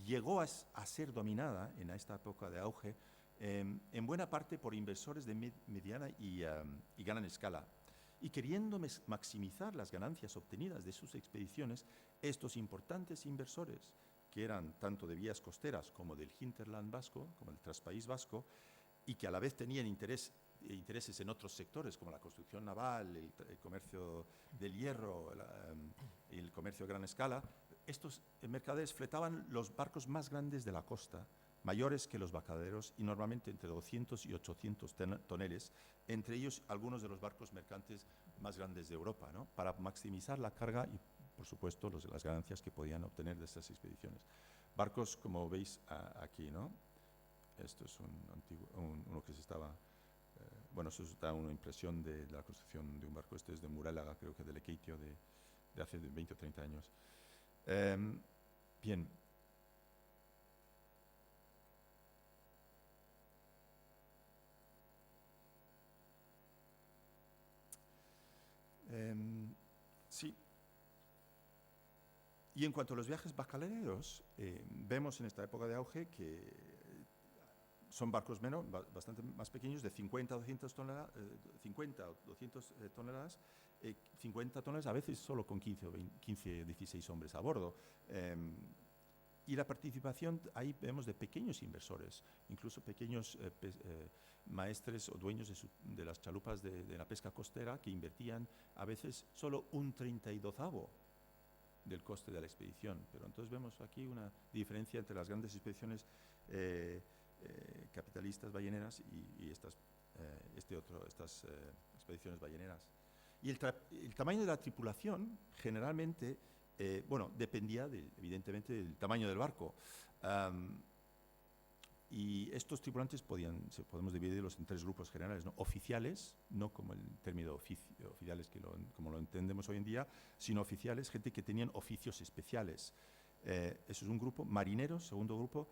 llegó a ser dominada en esta época de auge en buena parte por inversores de mediana y gran escala. Y queriendo maximizar las ganancias obtenidas de sus expediciones, estos importantes inversores, que eran tanto de vías costeras como del hinterland vasco, como el traspaís vasco, y que a la vez tenían intereses en otros sectores, como la construcción naval, el comercio del hierro, el comercio a gran escala, estos mercaderes fletaban los barcos más grandes de la costa, mayores que los bacaderos y normalmente entre 200 y 800 toneles, entre ellos algunos de los barcos mercantes más grandes de Europa, ¿no? Para maximizar la carga y, por supuesto, las ganancias que podían obtener de estas expediciones. Barcos, como veis aquí, ¿no? Esto es uno que se estaba... bueno, eso da una impresión de la construcción de un barco. Este es de Murálaga, creo que de Lekeitio, de hace 20 o 30 años. Bien. Sí. Y en cuanto a los viajes bacaleros, vemos en esta época de auge que son barcos bastante más pequeños, de 50 o 200 toneladas, 50 toneladas, a veces solo con 15 16 hombres a bordo. Y la participación, ahí vemos de pequeños inversores, incluso pequeños maestres o dueños de las chalupas de la pesca costera, que invertían a veces solo un 32avo del coste de la expedición. Pero entonces vemos aquí una diferencia entre las grandes expediciones capitalistas balleneras y estas expediciones balleneras. Y el tamaño de la tripulación generalmente, bueno, dependía evidentemente del tamaño del barco. Y estos tripulantes podemos dividirlos en 3 grupos generales, ¿no? Oficiales, no como el término oficiales como lo entendemos hoy en día, sino oficiales, gente que tenían oficios especiales. Eso es un grupo. Marineros, segundo grupo,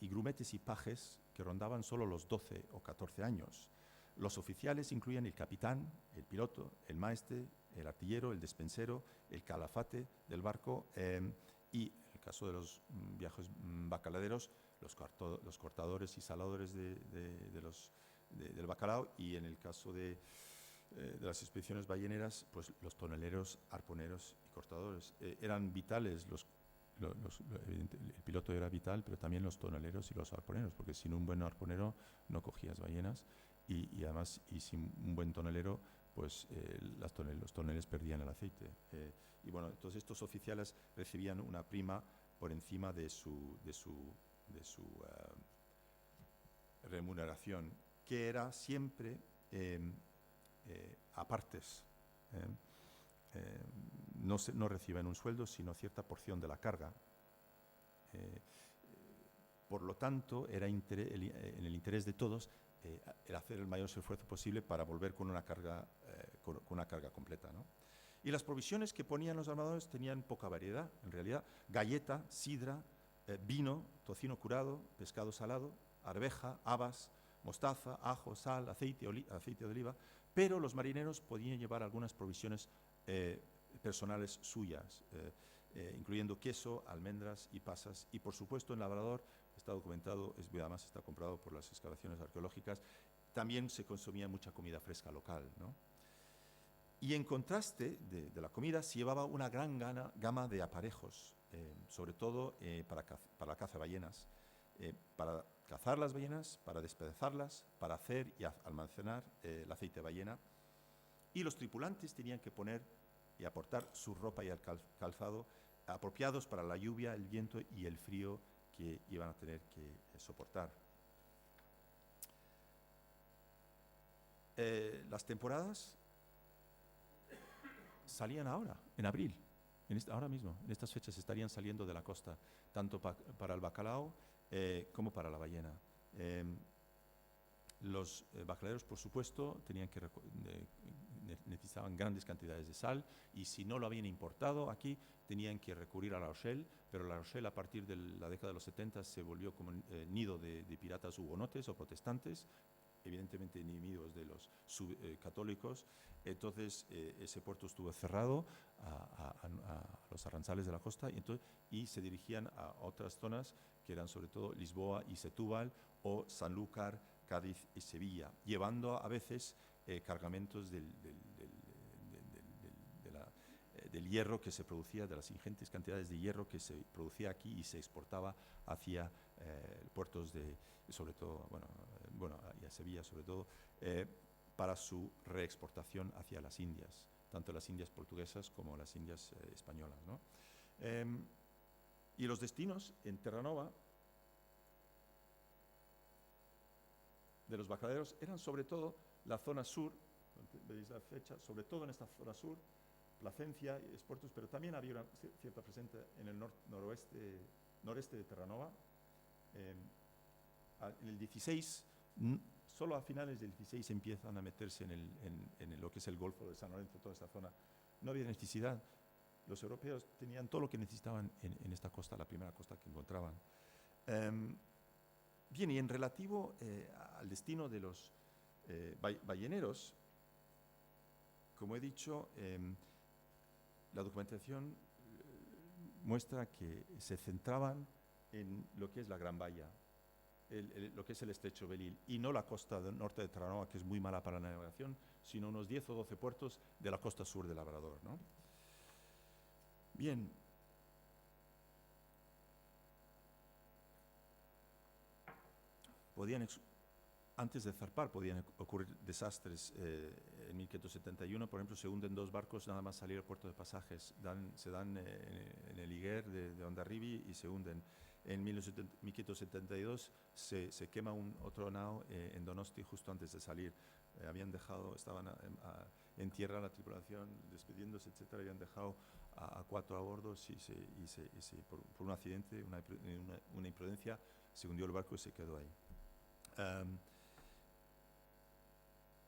y grumetes y pajes que rondaban solo los 12 o 14 años. Los oficiales incluían el capitán, el piloto, el maestre, el artillero, el despensero, el calafate del barco y, en el caso de los viajes bacaladeros, los cortadores y saladores del bacalao, y en el caso de las expediciones balleneras, pues los toneleros, arponeros y cortadores. Eran vitales el piloto era vital, pero también los toneleros y los arponeros, porque sin un buen arponero no cogías ballenas y además, y sin un buen tonelero, pues los toneles perdían el aceite. Y bueno, entonces estos oficiales recibían una prima por encima de su remuneración, que era siempre a partes. No reciben un sueldo, sino cierta porción de la carga. Por lo tanto, era en el interés de todos el hacer el mayor esfuerzo posible para volver con una carga completa, ¿no? Y las provisiones que ponían los armadores tenían poca variedad, en realidad. Galleta, sidra, vino, tocino curado, pescado salado, arveja, habas, mostaza, ajo, sal, aceite de oliva, pero los marineros podían llevar algunas provisiones personales suyas, incluyendo queso, almendras y pasas. Y por supuesto en Labrador, está documentado, además está comprobado por las excavaciones arqueológicas, también se consumía mucha comida fresca local, ¿no? Y en contraste de la comida se llevaba una gran gama de aparejos, sobre todo para la caza de ballenas, para cazar las ballenas, para despedazarlas, para hacer y almacenar el aceite de ballena. Y los tripulantes tenían que poner y aportar su ropa y el calzado apropiados para la lluvia, el viento y el frío que iban a tener que soportar. Las temporadas salían ahora, en abril, ahora mismo, en estas fechas estarían saliendo de la costa, tanto para el bacalao como para la ballena. Los bacalaeros, por supuesto, necesitaban grandes cantidades de sal, y si no lo habían importado aquí, tenían que recurrir a La Rochelle, pero La Rochelle a partir de la década de los 70 se volvió como nido de piratas hugonotes o protestantes, evidentemente enemigos de los católicos. Entonces ese puerto estuvo cerrado a los arranzales de la costa, y se dirigían a otras zonas que eran sobre todo Lisboa y Setúbal, o Sanlúcar, Cádiz y Sevilla, llevando a veces cargamentos del hierro que se producía, de las ingentes cantidades de hierro que se producía aquí y se exportaba hacia puertos sobre todo, y a Sevilla sobre todo, para su reexportación hacia las Indias, tanto las Indias portuguesas como las Indias españolas, ¿no? Y los destinos en Terranova de los bacalaeros eran sobre todo la zona sur, veis la fecha, sobre todo en esta zona sur, Placencia y Esportos, pero también había una cierta presencia en el noreste de Terranova. En el 16, solo a finales del 16 empiezan a meterse en lo que es el Golfo de San Lorenzo, toda esta zona. No había necesidad. Los europeos tenían todo lo que necesitaban en esta costa, la primera costa que encontraban. Bien, y en relativo al destino de los balleneros, como he dicho, la documentación muestra que se centraban en lo que es la Gran Bahía, lo que es el estrecho Belle-Île, y no la costa del norte de Terranova, que es muy mala para la navegación, sino unos 10 o 12 puertos de la costa sur de Labrador, ¿no? Bien. Antes de zarpar podían ocurrir desastres. En 1571, por ejemplo, se hunden 2 barcos nada más salir al puerto de Pasajes. Se dan en el Higuer de Hondarribia y se hunden. En 1572 se quema otro nao en Donosti justo antes de salir. Estaban en tierra la tripulación, despidiéndose, etcétera, habían dejado a 4 a bordo y por un accidente, una imprudencia, se hundió el barco y se quedó ahí.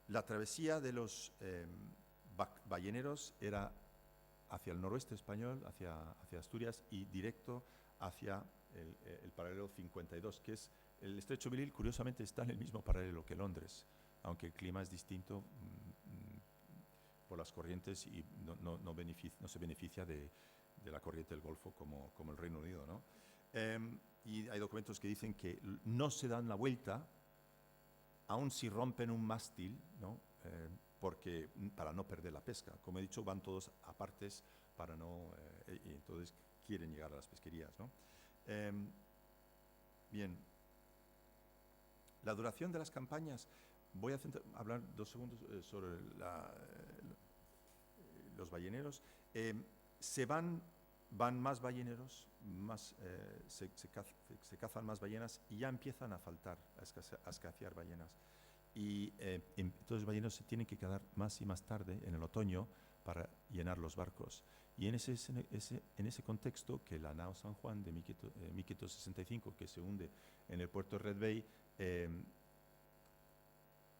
La travesía de los balleneros era hacia el noroeste español, hacia Asturias, y directo hacia el paralelo 52, que es el estrecho Belle-Île. Curiosamente está en el mismo paralelo que Londres, aunque el clima es distinto por las corrientes, y no se beneficia de la corriente del Golfo como el Reino Unido, ¿no? Y hay documentos que dicen que no se dan la vuelta aun si rompen un mástil, ¿no? Para no perder la pesca. Como he dicho, van todos a partes y entonces quieren llegar a las pesquerías, ¿no? Bien. La duración de las campañas. Voy a hablar 2 segundos sobre los balleneros. Van más balleneros, se cazan más ballenas, y ya empiezan a faltar, a escasear ballenas. Y entonces los balleneros se tienen que quedar más y más tarde, en el otoño, para llenar los barcos. Y en ese contexto, que la nao San Juan de 1565, que se hunde en el puerto de Red Bay,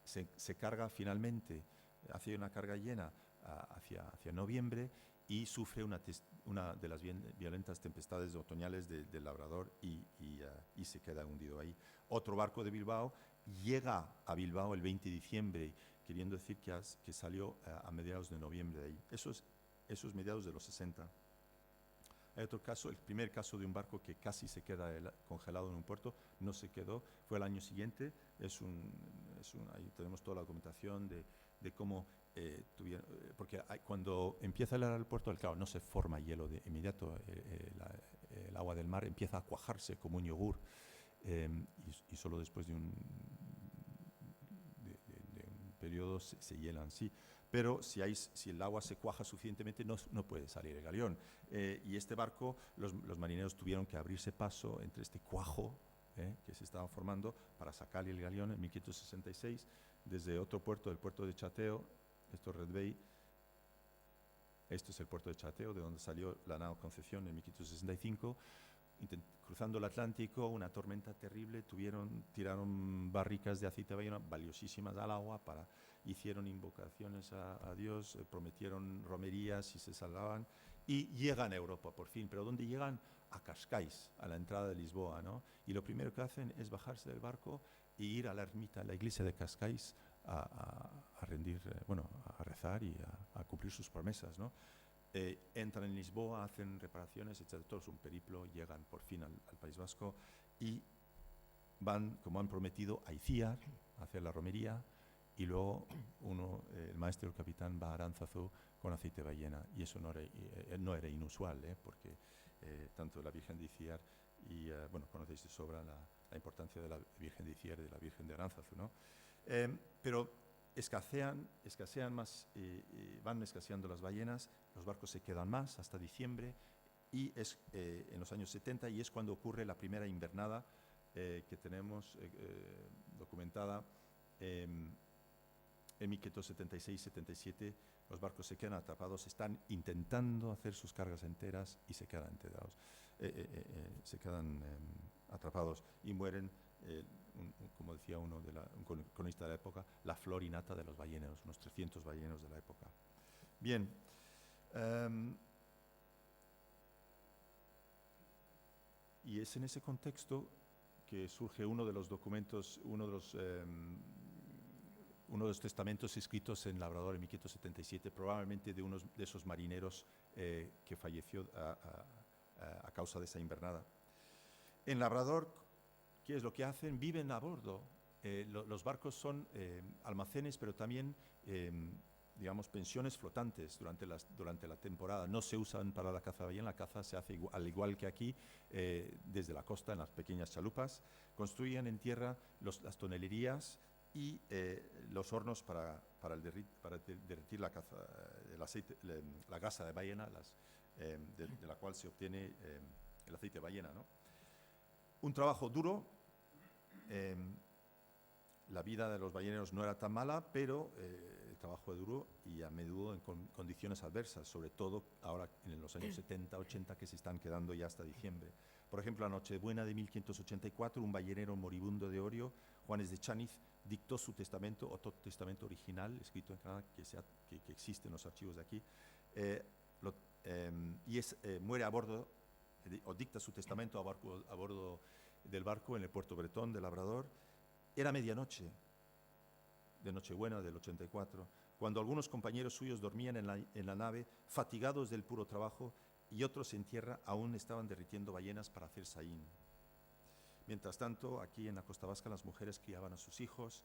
se carga finalmente, hace una carga llena hacia noviembre y sufre una de las violentas tempestades otoñales del Labrador y se queda hundido ahí. Otro barco de Bilbao llega a Bilbao el 20 de diciembre, queriendo decir que salió a mediados de noviembre de ahí. Eso es mediados de los 60. Hay otro caso, el primer caso de un barco que casi se queda congelado en un puerto, no se quedó, fue el año siguiente. Ahí tenemos toda la documentación de cómo tuvieron, porque cuando empieza el aeropuerto, claro, no se forma hielo de inmediato, el agua del mar empieza a cuajarse como un yogur, y solo después de un periodo se hielan, sí. Pero si el agua se cuaja suficientemente, no puede salir el galeón. Y este barco, los marineros tuvieron que abrirse paso entre este cuajo que se estaba formando para sacar el galeón en 1566 desde otro puerto, el puerto de Chateo. Esto es Red Bay. Esto es el puerto de Chateo, de donde salió la nao Concepción en 1565. Cruzando el Atlántico, una tormenta terrible, tiraron barricas de aceite de ballena valiosísimas al agua, hicieron invocaciones a Dios, prometieron romerías y se salvaban, y llegan a Europa por fin. ¿Pero dónde llegan? A Cascais, a la entrada de Lisboa, ¿no? Y lo primero que hacen es bajarse del barco e ir a la ermita, a la iglesia de Cascais, a rendir, a rezar y a cumplir sus promesas, ¿no? Entran en Lisboa, hacen reparaciones, etc. Todo es un periplo, llegan por fin al País Vasco y van, como han prometido, a Iciar, a hacer la romería, y luego el maestro, el capitán, va a Aránzazu con aceite de ballena, y eso no era inusual, porque tanto la Virgen de Iciar y, conocéis de sobra la importancia de la Virgen de Iciar y de la Virgen de Aránzazu, ¿no? Pero escasean más, van escaseando las ballenas, los barcos se quedan más hasta diciembre, y es en los años 70, y es cuando ocurre la primera invernada que tenemos documentada en 1576-77. Los barcos se quedan atrapados, están intentando hacer sus cargas enteras y se quedan atrapados y mueren. Como decía un cronista de la época, la flor y nata de los balleneros, unos 300 balleneros de la época. Bien, y es en ese contexto que surge uno de los documentos, uno de los testamentos escritos en Labrador en 1577, probablemente de uno de esos marineros que falleció a causa de esa invernada. En Labrador, ¿qué es lo que hacen? Viven a bordo. Los barcos son almacenes, pero también, digamos, pensiones flotantes durante la temporada. No se usan para la caza de ballena, la caza se hace al igual que aquí, desde la costa, en las pequeñas chalupas. Construyen en tierra las tonelerías y los hornos para derretir el aceite, la gasa de ballena, de la cual se obtiene el aceite de ballena, ¿no? Un trabajo duro. La vida de los balleneros no era tan mala, pero el trabajo es duro y a menudo en condiciones adversas, sobre todo ahora en los años 70, 80, que se están quedando ya hasta diciembre. Por ejemplo, la Nochebuena de 1584, un ballenero moribundo de Orio, Juanes de Chániz, dictó su testamento, otro testamento original, escrito en Canadá, que existe en los archivos de aquí, muere a bordo, o dicta su testamento a bordo del barco en el puerto bretón de Labrador. Era medianoche de Nochebuena del 84, cuando algunos compañeros suyos dormían en la nave, fatigados del puro trabajo, y otros en tierra aún estaban derritiendo ballenas para hacer sahín. Mientras tanto, aquí en la costa vasca, las mujeres criaban a sus hijos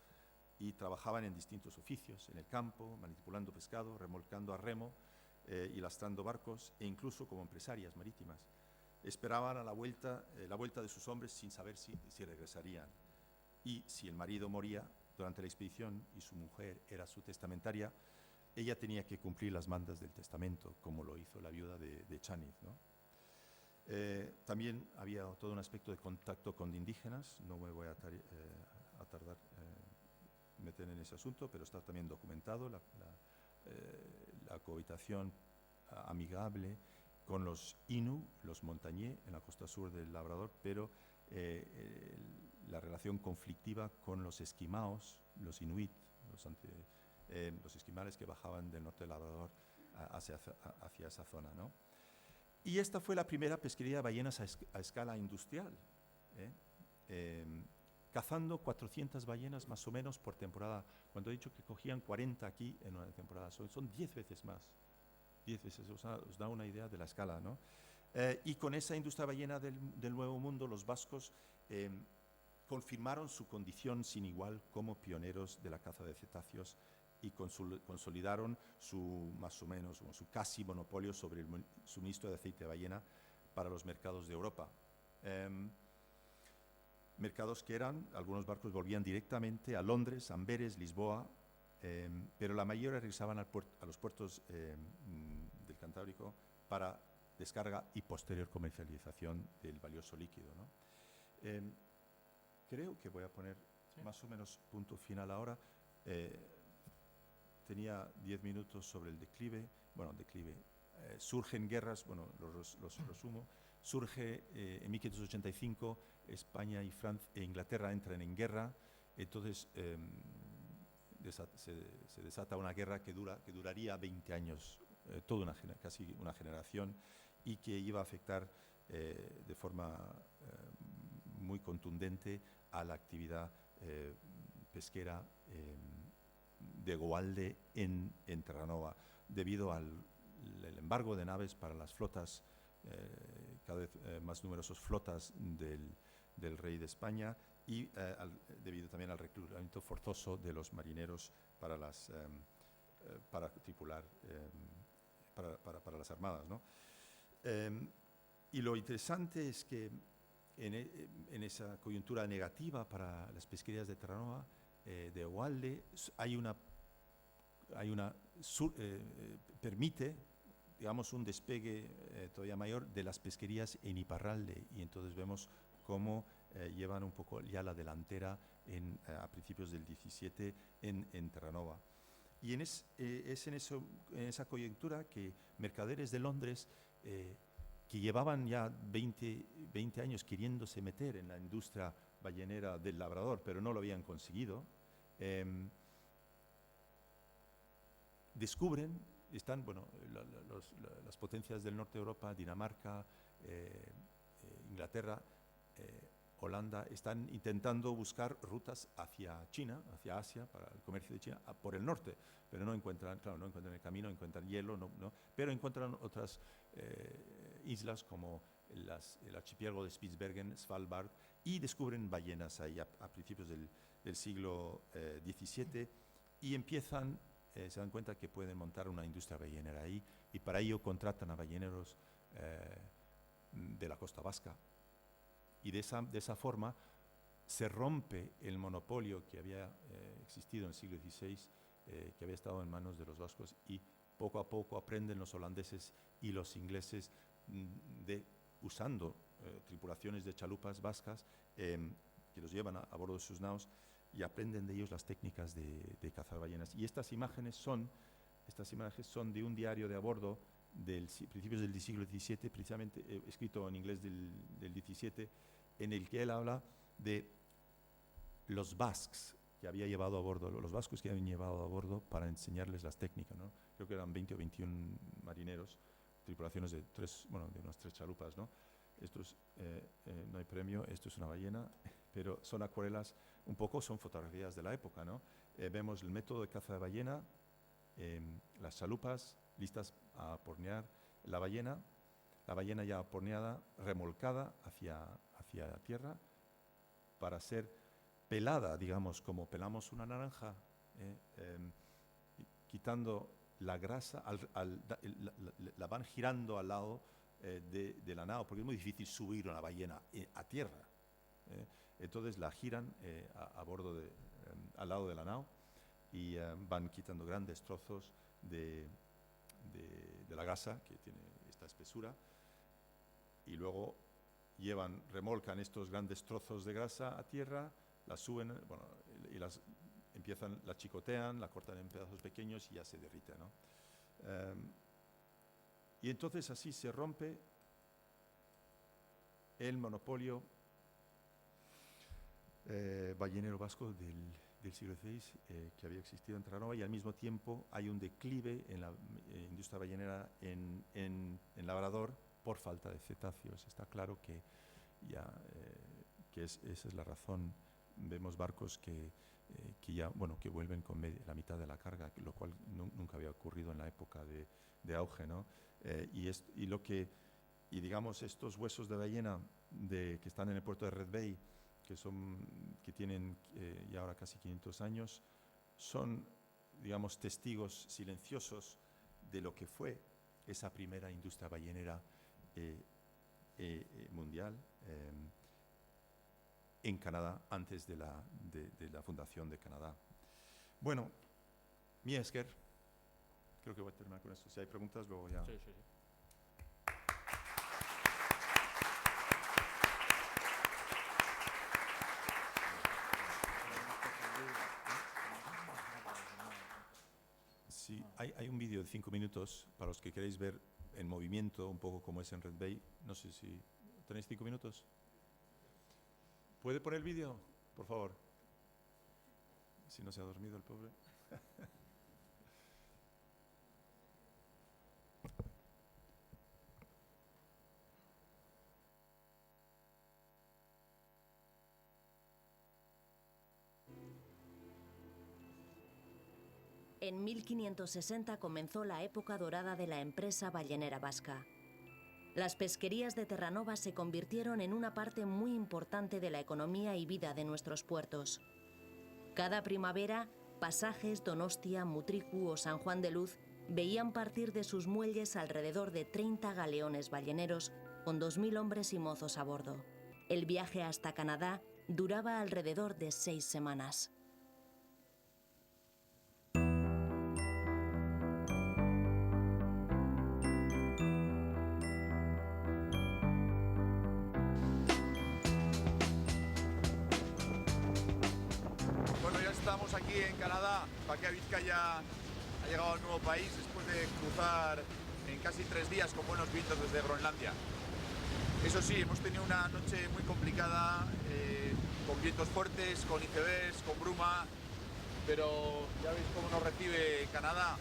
y trabajaban en distintos oficios, en el campo, manipulando pescado, remolcando a remo y lastrando barcos, e incluso como empresarias marítimas. Esperaban a la vuelta de sus hombres sin saber si regresarían. Y si el marido moría durante la expedición y su mujer era su testamentaria, ella tenía que cumplir las mandas del testamento, como lo hizo la viuda de Chániz, ¿no? También había todo un aspecto de contacto con indígenas. No me voy a tardar meter en ese asunto, pero está también documentado la cohabitación amigable con los Innu, los montañés, en la costa sur del Labrador, pero la relación conflictiva con los esquimaos, los inuit, los esquimales que bajaban del norte del Labrador hacia esa zona, ¿no? Y esta fue la primera pesquería de ballenas a escala industrial, cazando 400 ballenas más o menos por temporada. Cuando he dicho que cogían 40 aquí en una temporada, son 10 veces más. 10 veces, os da una idea de la escala, ¿no? Y con esa industria ballena del Nuevo Mundo, los vascos confirmaron su condición sin igual como pioneros de la caza de cetáceos y consolidaron más o menos, su casi monopolio sobre el suministro de aceite de ballena para los mercados de Europa. Mercados que algunos barcos volvían directamente a Londres, Amberes, Lisboa, pero la mayoría regresaban a los puertos del Cantábrico para descarga y posterior comercialización del valioso líquido, ¿no? Creo que voy a poner más o menos punto final ahora. Tenía 10 minutos sobre el declive. Surgen guerras, los resumo. Surge en 1585, España e Inglaterra entran en guerra, entonces se desata una guerra que duraría 20 años, casi una generación, y que iba a afectar de forma muy contundente a la actividad pesquera de Goalde en Terranova, debido al embargo de naves para las flotas, cada vez más numerosas flotas del rey de España, y debido también al reclutamiento forzoso de los marineros para tripular para las armadas, ¿no? Y lo interesante es que en esa coyuntura negativa para las pesquerías de Terranova, de Goalde, permite, digamos, un despegue todavía mayor de las pesquerías en Iparralde, y entonces vemos cómo llevan un poco ya la delantera a principios del 17 en Terranova. Y es en esa coyuntura que mercaderes de Londres, que llevaban ya 20 años queriéndose meter en la industria ballenera del Labrador, pero no lo habían conseguido, descubren, las potencias del norte de Europa, Dinamarca, Inglaterra, Holanda, están intentando buscar rutas hacia China, hacia Asia, para el comercio de China, por el norte, pero no encuentran el camino, encuentran hielo, pero encuentran otras islas como el archipiélago de Spitsbergen, Svalbard, y descubren ballenas ahí a principios del siglo XVII, y se dan cuenta que pueden montar una industria ballenera ahí, y para ello contratan a balleneros de la costa vasca. Y de esa forma se rompe el monopolio que había existido en el siglo XVI, que había estado en manos de los vascos, y poco a poco aprenden los holandeses y los ingleses usando tripulaciones de chalupas vascas que los llevan a bordo de sus naos, y aprenden de ellos las técnicas de cazar ballenas. Y estas imágenes son de un diario de a bordo principios del siglo XVII, precisamente escrito en inglés del XVII, en el que él habla de los basques que había llevado a bordo, los vascos que habían llevado a bordo para enseñarles las técnicas, ¿no? Creo que eran 20 o 21 marineros, tripulaciones de unas 3 chalupas, ¿no? No hay premio, esto es una ballena, pero son acuarelas, un poco son fotografías de la época, ¿no? Vemos el método de caza de ballena, las chalupas listas a apornear la ballena ya aporneada, remolcada hacia tierra para ser pelada, digamos, como pelamos una naranja, quitando la grasa, la van girando al lado de la nao, porque es muy difícil subir una ballena a tierra. Entonces la giran a bordo al lado de la nao, y van quitando grandes trozos de la grasa que tiene esta espesura, y luego remolcan estos grandes trozos de grasa a tierra, las suben, y la chicotean, la cortan en pedazos pequeños y ya se derrite, ¿no? Y entonces así se rompe el monopolio ballenero vasco del siglo XVI que había existido en Terranova, y al mismo tiempo hay un declive en la industria ballenera en Labrador por falta de cetáceos. Está claro que ya esa es la razón. Vemos barcos que vuelven con la mitad de la carga, lo cual nunca había ocurrido en la época de auge, ¿no? Y digamos, estos huesos de ballena que están en el puerto de Red Bay, que tienen ya ahora casi 500 años, son, digamos, testigos silenciosos de lo que fue esa primera industria ballenera mundial en Canadá, antes de la fundación de Canadá. Bueno, Mia Esker, creo que voy a terminar con esto. Si hay preguntas, luego ya... Sí. Sí, hay un vídeo de 5 minutos para los que queréis ver en movimiento un poco cómo es en Red Bay. No sé si tenéis 5 minutos. ¿Puede poner el vídeo, por favor? Si no se ha dormido el pobre. En 1560 comenzó la época dorada de la empresa ballenera vasca. Las pesquerías de Terranova se convirtieron en una parte muy importante de la economía y vida de nuestros puertos. Cada primavera, Pasajes, Donostia, Mutriku o San Juan de Luz veían partir de sus muelles alrededor de 30 galeones balleneros con 2000 hombres y mozos a bordo. El viaje hasta Canadá duraba alrededor de 6 semanas. Estamos aquí en Canadá. Paquea Vizcaya ha llegado a un nuevo país después de cruzar en casi 3 días con buenos vientos desde Groenlandia. Eso sí, hemos tenido una noche muy complicada, con vientos fuertes, con icebergs, con bruma, pero ya veis cómo nos recibe Canadá.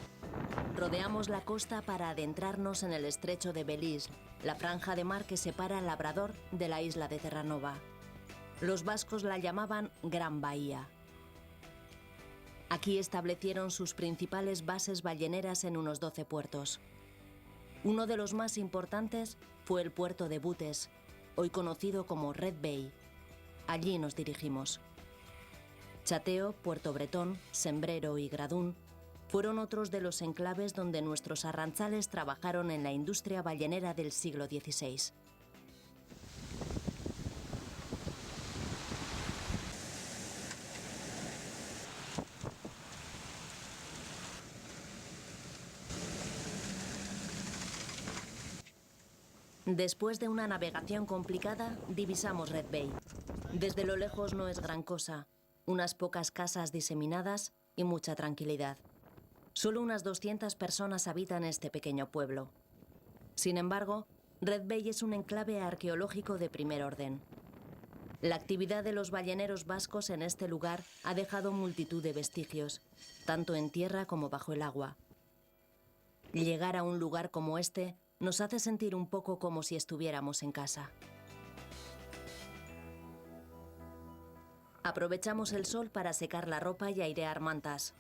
Rodeamos la costa para adentrarnos en el estrecho de Belle Isle, la franja de mar que separa el Labrador de la isla de Terranova. Los vascos la llamaban Gran Bahía. Aquí establecieron sus principales bases balleneras en unos 12 puertos. Uno de los más importantes fue el puerto de Butes, hoy conocido como Red Bay. Allí nos dirigimos. Chateo, Puerto Bretón, Sembrero y Gradún fueron otros de los enclaves donde nuestros arrantzales trabajaron en la industria ballenera del siglo XVI. Después de una navegación complicada, divisamos Red Bay. Desde lo lejos no es gran cosa, unas pocas casas diseminadas y mucha tranquilidad. Solo unas 200 personas habitan este pequeño pueblo. Sin embargo, Red Bay es un enclave arqueológico de primer orden. La actividad de los balleneros vascos en este lugar ha dejado multitud de vestigios, tanto en tierra como bajo el agua. Llegar a un lugar como este nos hace sentir un poco como si estuviéramos en casa. Aprovechamos el sol para secar la ropa y airear mantas.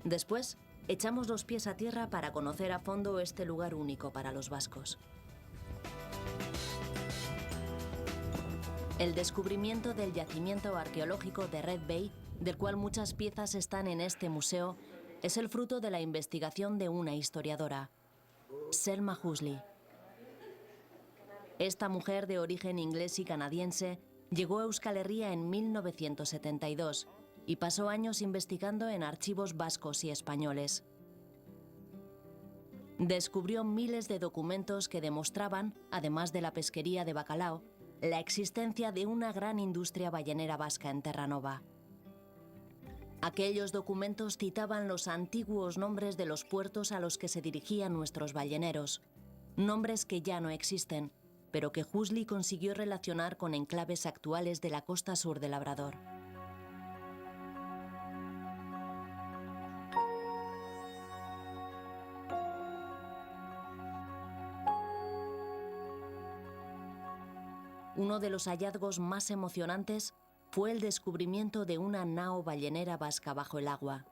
Después, echamos los pies a tierra para conocer a fondo este lugar único para los vascos. El descubrimiento del yacimiento arqueológico de Red Bay, del cual muchas piezas están en este museo, es el fruto de la investigación de una historiadora, Selma Huxley. Esta mujer de origen inglés y canadiense llegó a Euskal Herria en 1972 y pasó años investigando en archivos vascos y españoles. Descubrió miles de documentos que demostraban, además de la pesquería de bacalao, la existencia de una gran industria ballenera vasca en Terranova. Aquellos documentos citaban los antiguos nombres de los puertos a los que se dirigían nuestros balleneros, nombres que ya no existen, pero que Huxley consiguió relacionar con enclaves actuales de la costa sur del Labrador. Uno de los hallazgos más emocionantes fue el descubrimiento de una nao ballenera vasca bajo el agua.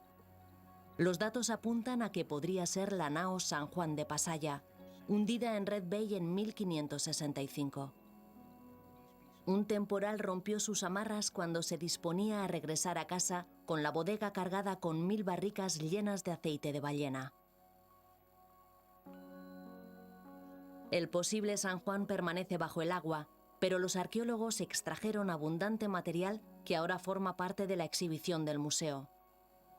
Los datos apuntan a que podría ser la nao San Juan de Pasaya, hundida en Red Bay en 1565. Un temporal rompió sus amarras cuando se disponía a regresar a casa con la bodega cargada con 1000 barricas llenas de aceite de ballena. El posible San Juan permanece bajo el agua, pero los arqueólogos extrajeron abundante material que ahora forma parte de la exhibición del museo.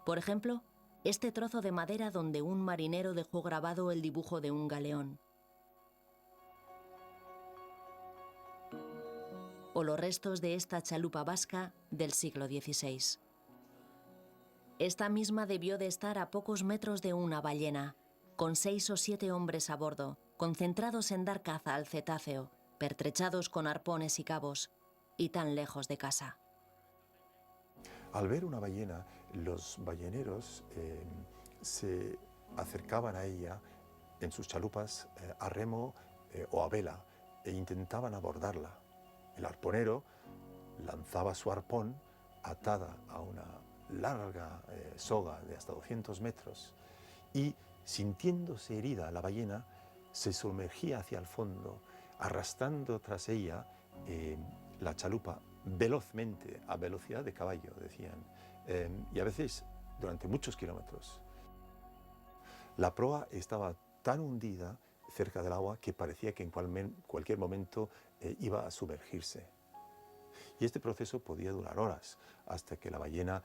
Por ejemplo, este trozo de madera donde un marinero dejó grabado el dibujo de un galeón. O los restos de esta chalupa vasca del siglo XVI. Esta misma debió de estar a pocos metros de una ballena, con 6 o 7 hombres a bordo, concentrados en dar caza al cetáceo, pertrechados con arpones y cabos, y tan lejos de casa. Al ver una ballena, los balleneros se acercaban a ella en sus chalupas a remo o a vela e intentaban abordarla. El arponero lanzaba su arpón atada a una larga soga de hasta 200 metros y, sintiéndose herida la ballena, se sumergía hacia el fondo, arrastrando tras ella la chalupa velozmente, a velocidad de caballo, decían, y a veces durante muchos kilómetros. La proa estaba tan hundida cerca del agua que parecía que en cualquier momento iba a sumergirse. Y este proceso podía durar horas, hasta que la ballena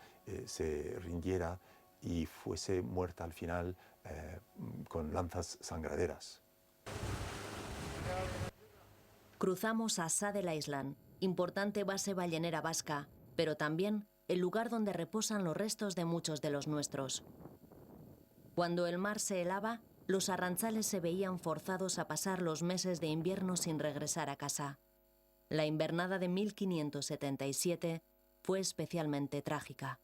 se rindiera y fuese muerta al final con lanzas sangraderas. Cruzamos a Saddle Island, importante base ballenera vasca, pero también el lugar donde reposan los restos de muchos de los nuestros. Cuando el mar se helaba, los arrantzales se veían forzados a pasar los meses de invierno sin regresar a casa. La invernada de 1577 fue especialmente trágica.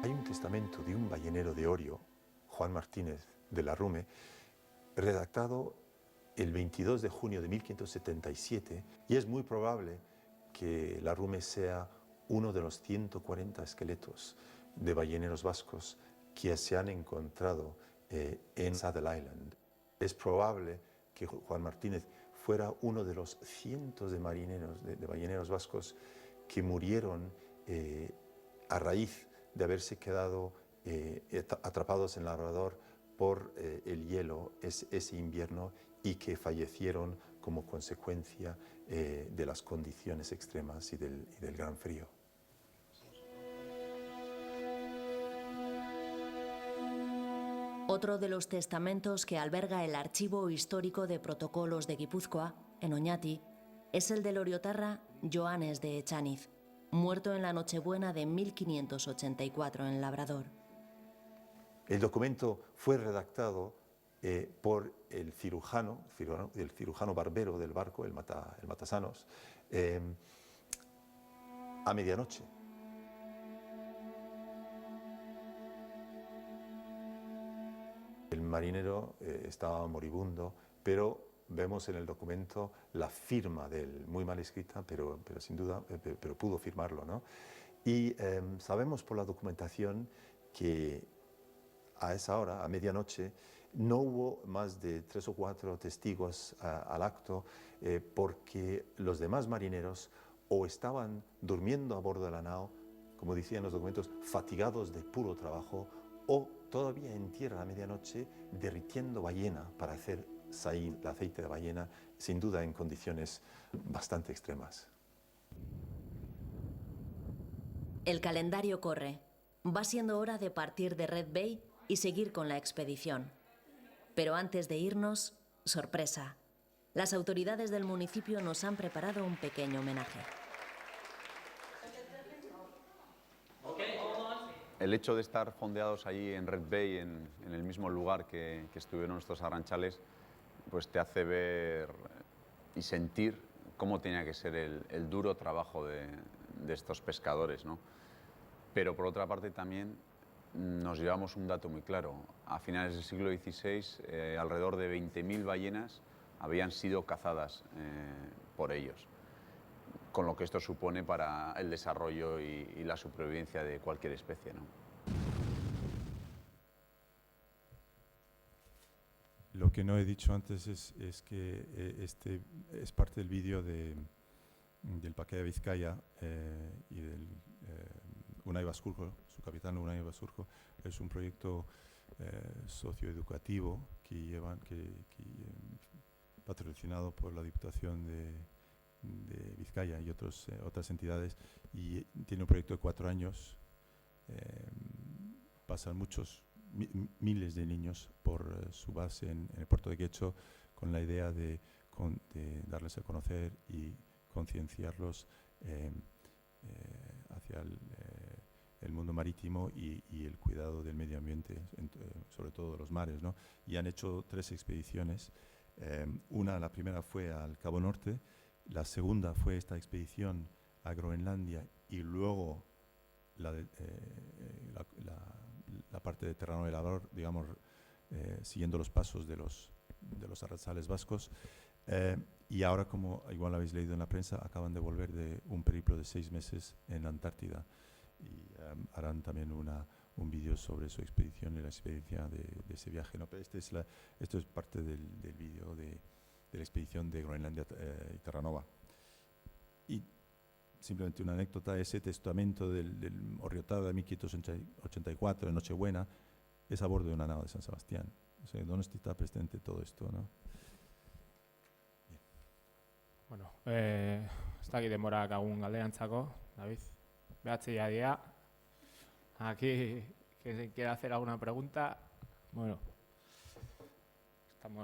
Hay un testamento de un ballenero de Orio, Juan Martínez de Larrume, redactado el 22 de junio de 1577, y es muy probable que Larrume sea uno de los 140 esqueletos de balleneros vascos que se han encontrado en Saddle Island. Es probable que Juan Martínez fuera uno de los cientos de marineros, de balleneros vascos que murieron a raíz de haberse quedado atrapados en Labrador por el hielo ese invierno y que fallecieron como consecuencia de las condiciones extremas y del gran frío. Otro de los testamentos que alberga el Archivo Histórico de Protocolos de Guipúzcoa, en Oñati, es el del oriotarra Joanes de Echaniz, muerto en la Nochebuena de 1584 en Labrador. El documento fue redactado por el cirujano barbero del barco, el Matasanos, a medianoche. El marinero estaba moribundo, pero vemos en el documento la firma de él, muy mal escrita, pero sin duda, pero pudo firmarlo, ¿no? Y sabemos por la documentación que a esa hora, a medianoche, no hubo más de 3 o 4 testigos al acto porque los demás marineros o estaban durmiendo a bordo de la nao, como decían los documentos, fatigados de puro trabajo, o todavía en tierra a medianoche derritiendo ballena para hacer salir el aceite de ballena, sin duda en condiciones bastante extremas. El calendario corre. Va siendo hora de partir de Red Bay y seguir con la expedición. Pero antes de irnos, sorpresa. Las autoridades del municipio nos han preparado un pequeño homenaje. El hecho de estar fondeados allí en Red Bay, en el mismo lugar que estuvieron nuestros arranchales, pues te hace ver y sentir cómo tenía que ser el duro trabajo de estos pescadores, ¿no? Pero por otra parte también nos llevamos un dato muy claro. A finales del siglo XVI, alrededor de 20.000 ballenas habían sido cazadas por ellos, con lo que esto supone para el desarrollo y la supervivencia de cualquier especie, ¿no? Lo que no he dicho antes es que este es parte del vídeo del Paquea de Vizcaya y del Unai Basurgo, su capitán Unai Basurgo. Es un proyecto socioeducativo que patrocinado por la Diputación de Vizcaya y otras entidades, y tiene un proyecto de 4 años. Pasan miles de niños por su base en el puerto de Guecho, con la idea de darles a conocer y concienciarlos hacia el mundo marítimo y el cuidado del medio ambiente, sobre todo de los mares, ¿no? Y han hecho 3 expediciones. La primera fue al Cabo Norte, la segunda fue esta expedición a Groenlandia, y luego la parte de Terranova y Labrador, digamos, siguiendo los pasos de los arrantzales vascos. Y ahora, como igual habéis leído en la prensa, acaban de volver de un periplo de 6 meses en la Antártida, y harán también un vídeo sobre su expedición y la experiencia de ese viaje, ¿no? Pero esto es parte del vídeo de la expedición de Groenlandia y Terranova. Y simplemente una anécdota: ese testamento del Orriotado de 1584, de Nochebuena, es a bordo de una nave de San Sebastián. O sea, ¿dónde está presente todo esto, no? Bien. Bueno, ez dakit denbora kagun galderantzako, David. Behatziak dira. Aquí, que quiera hacer alguna pregunta. Bueno,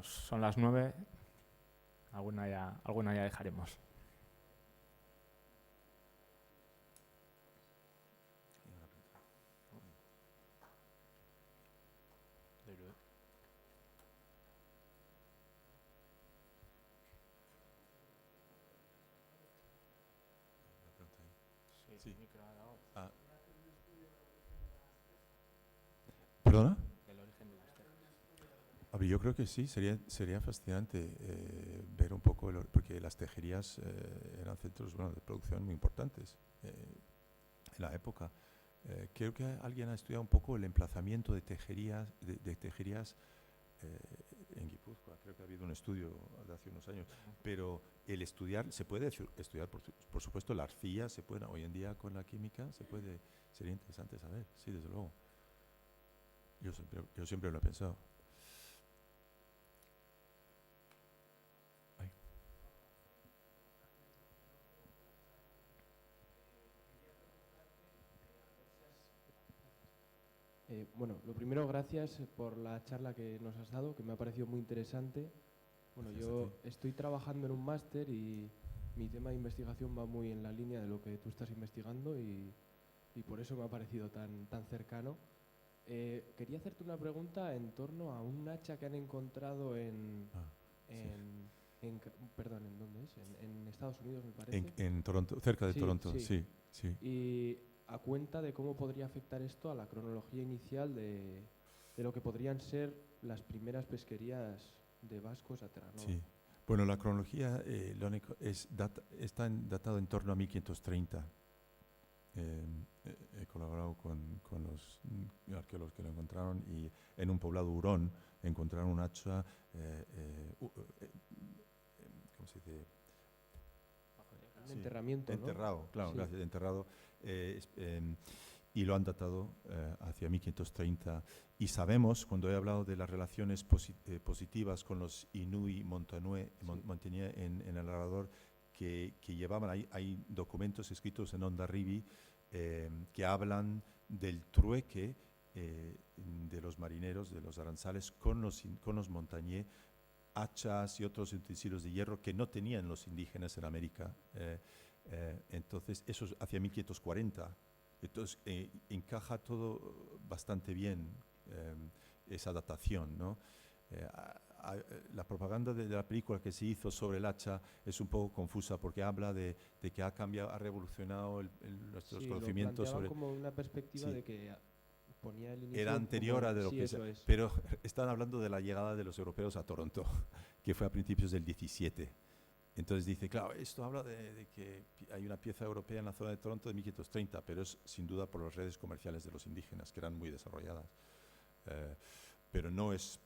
son las 9. Alguna ya dejaremos. Sí. ¿Perdona? A ver, yo creo que sí, sería fascinante ver un poco, porque las tejerías eran centros, bueno, de producción muy importantes en la época. Creo que alguien ha estudiado un poco el emplazamiento de tejerías en Guipúzcoa. Creo que ha habido un estudio de hace unos años, pero se puede estudiar, por supuesto, la arcilla, hoy en día con la química sería interesante saber, sí, desde luego. Yo siempre lo he pensado. Bueno, lo primero, gracias por la charla que nos has dado, que me ha parecido muy interesante. Bueno, yo estoy trabajando en un máster y mi tema de investigación va muy en la línea de lo que tú estás investigando, y por eso me ha parecido tan cercano. Quería hacerte una pregunta en torno a un hacha que han encontrado ¿en dónde es? En Estados Unidos, me parece. En Toronto, cerca de Toronto, sí. Y a cuenta de cómo podría afectar esto a la cronología inicial de lo que podrían ser las primeras pesquerías de vascos a Terranova. Sí. Bueno, la cronología está datado en torno a 1530. He colaborado con los arqueólogos que lo encontraron, y en un poblado hurón encontraron un hacha, ¿cómo se dice? Un enterramiento, enterrado, ¿no? claro, Sí. gracias, enterrado, y lo han datado hacia 1530. Y sabemos, cuando he hablado de las relaciones positivas con los Inuit Montagnier en el Labrador, que llevaban, hay documentos escritos en Ondarribi que hablan del trueque de los marineros, de los arrantzales, con los Montagnier, hachas y otros utensilios de hierro que no tenían los indígenas en América. Entonces, eso es hacia 1540. Entonces, encaja todo bastante bien, esa datación, ¿no? la propaganda de la película que se hizo sobre el hacha es un poco confusa porque habla de que ha cambiado, ha revolucionado nuestros conocimientos lo sobre... como una perspectiva Sí. de que ponía el inicio Era anterior a de lo sí, que eso es. pero están hablando de la llegada de los europeos a Toronto, que fue a principios del 17. Entonces dice, claro, esto habla de que hay una pieza europea en la zona de Toronto de 1530, pero es sin duda por las redes comerciales de los indígenas, que eran muy desarrolladas. Pero no es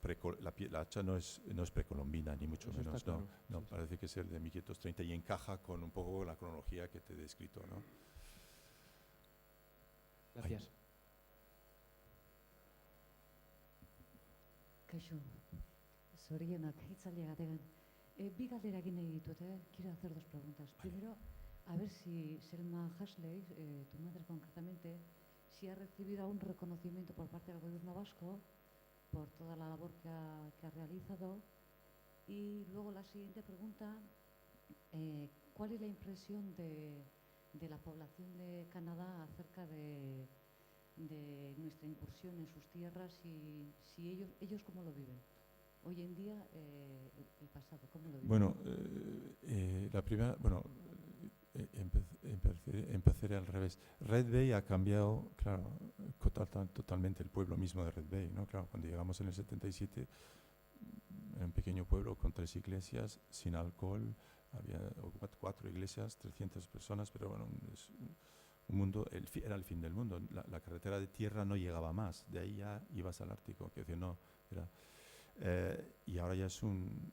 la hacha no es precolombina, ni mucho Eso está menos. claro. No, Sí, sí. parece que es el de 1530 y encaja con un poco la cronología que te he descrito, ¿no? Gracias. Kaixo, zorionak hitzaldia gategan. Bi galdera egin nahi ditut, quiero hacer dos preguntas. Primero, a ver si Selma Hasley, tu madre concretamente, si ha recibido un reconocimiento por parte del gobierno vasco por toda la labor que ha realizado. Y luego la siguiente pregunta, ¿cuál es la impresión de la población de Canadá acerca de nuestra incursión en sus tierras y si ellos cómo lo viven? Hoy en día, el pasado, ¿cómo lo viven? Bueno, la primera, bueno, empezaré al revés. Red Bay ha cambiado, claro, totalmente el pueblo mismo de Red Bay, ¿no? Claro, cuando llegamos en el 77, era un pequeño pueblo con 3 iglesias, sin alcohol, había 4 iglesias, 300 personas, pero bueno, es un mundo, era el fin del mundo. La carretera de tierra no llegaba más, de ahí ya ibas al Ártico, que decir, no, era... y ahora ya es un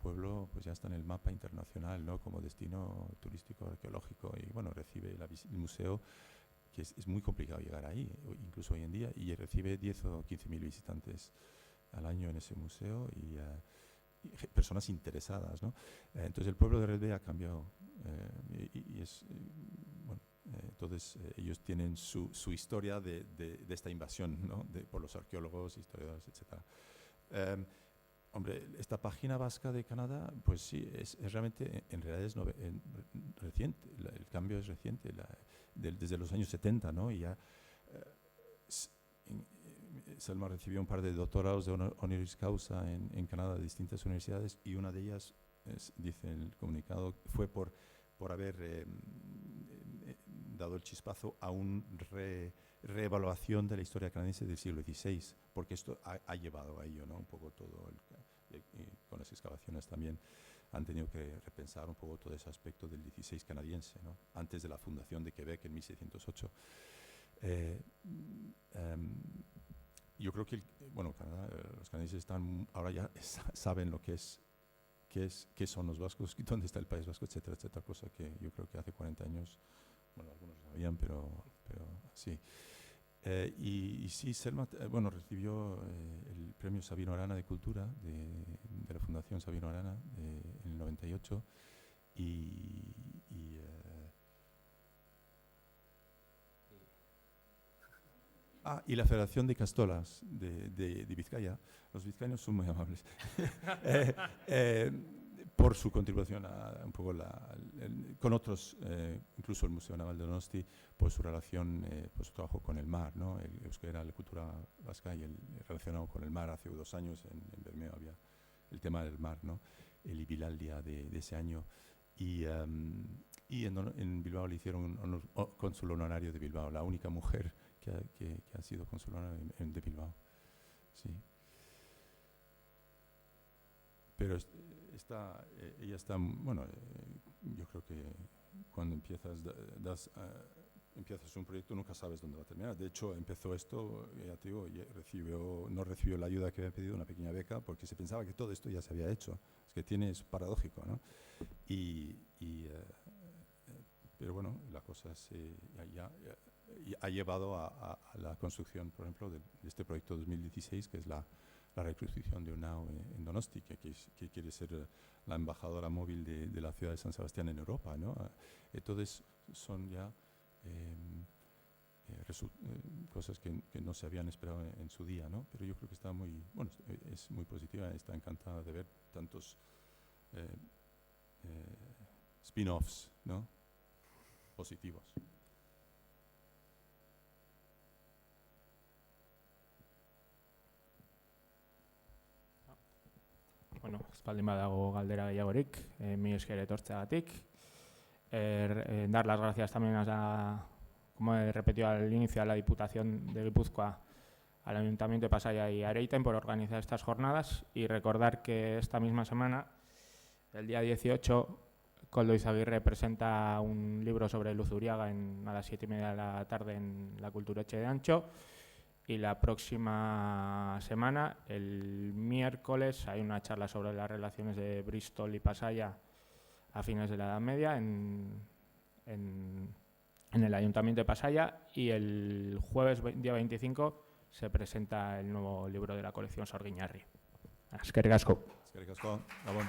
pueblo, pues ya está en el mapa internacional, ¿no? Como destino turístico arqueológico y bueno, recibe el museo, que es muy complicado llegar ahí, incluso hoy en día, y recibe 10 o 15.000 visitantes al año en ese museo y personas interesadas, ¿no? Entonces el pueblo de Red Bay ha cambiado y es, bueno, entonces ellos tienen su historia de esta invasión, ¿no? Por los arqueólogos, historiadores, etc. Hombre, esta página vasca de Canadá, pues sí, es realmente, en realidad es reciente, el cambio es reciente, desde los años 70, ¿no? Y ya Selma recibió un par de doctorados de honoris causa en Canadá de distintas universidades y una de ellas, dice en el comunicado, fue por haber dado el chispazo a una reevaluación de la historia canadiense del siglo XVI, porque esto ha llevado a ello, ¿no? Un poco todo, con las excavaciones también han tenido que repensar un poco todo ese aspecto del XVI canadiense, ¿no? Antes de la fundación de Quebec en 1608. Yo creo que, bueno, Canadá, los canadienses ahora ya saben lo qué son los vascos, dónde está el País Vasco, etcétera, etcétera, cosa que yo creo que hace 40 años, bueno, algunos lo sabían, pero sí. Y sí, Selma, bueno, recibió el premio Sabino Arana de Cultura de la Fundación Sabino Arana en el 98 y la Federación de Castolas de Vizcaya. Los vizcaínos son muy amables. Por su contribución un poco con otros, incluso el Museo Naval de Donosti, por su relación, por su trabajo con el mar, ¿no? El euskera, la cultura vasca y relacionado con el mar. Hace 2 años en Bermeo había el tema del mar, ¿no? El Ibilaldia de ese año. Y en Bilbao le hicieron un cónsul honorario de Bilbao, la única mujer que ha sido cónsul honorario de Bilbao. Sí. Pero ella está, bueno, yo creo que cuando empiezas un proyecto nunca sabes dónde va a terminar. De hecho, empezó esto, ya te digo, no recibió la ayuda que había pedido, una pequeña beca, porque se pensaba que todo esto ya se había hecho. Es que es paradójico, ¿no? Pero bueno, la cosa ha llevado a la construcción, por ejemplo, de este proyecto 2016, que es la reconstrucción de UNAO en Donosti, que quiere ser la embajadora móvil de la ciudad de San Sebastián en Europa, ¿no? Entonces son ya cosas que no se habían esperado en su día, ¿no? Pero yo creo que está es muy positiva, está encantada de ver tantos spin-offs, ¿no? Positivos. Bueno, espaldin badago galdera gehiagorik, mi esker etortzeagatik. Dar las gracias también como he repetido al inicio, a la Diputación de Guipúzcoa, al Ayuntamiento de Pasaia y Areiten por organizar estas jornadas, y recordar que esta misma semana, el día 18, Koldo Izaguirre presenta un libro sobre Luzuriaga a las 7:30 de la tarde en la Kulturetxe de Antxo, y la próxima semana, el miércoles, hay una charla sobre las relaciones de Bristol y Pasaia a fines de la Edad Media en el Ayuntamiento de Pasaia, y el jueves día 25 se presenta el nuevo libro de la colección Sorgiñarri. Eskerrik asko. Eskerrik asko. Gabon.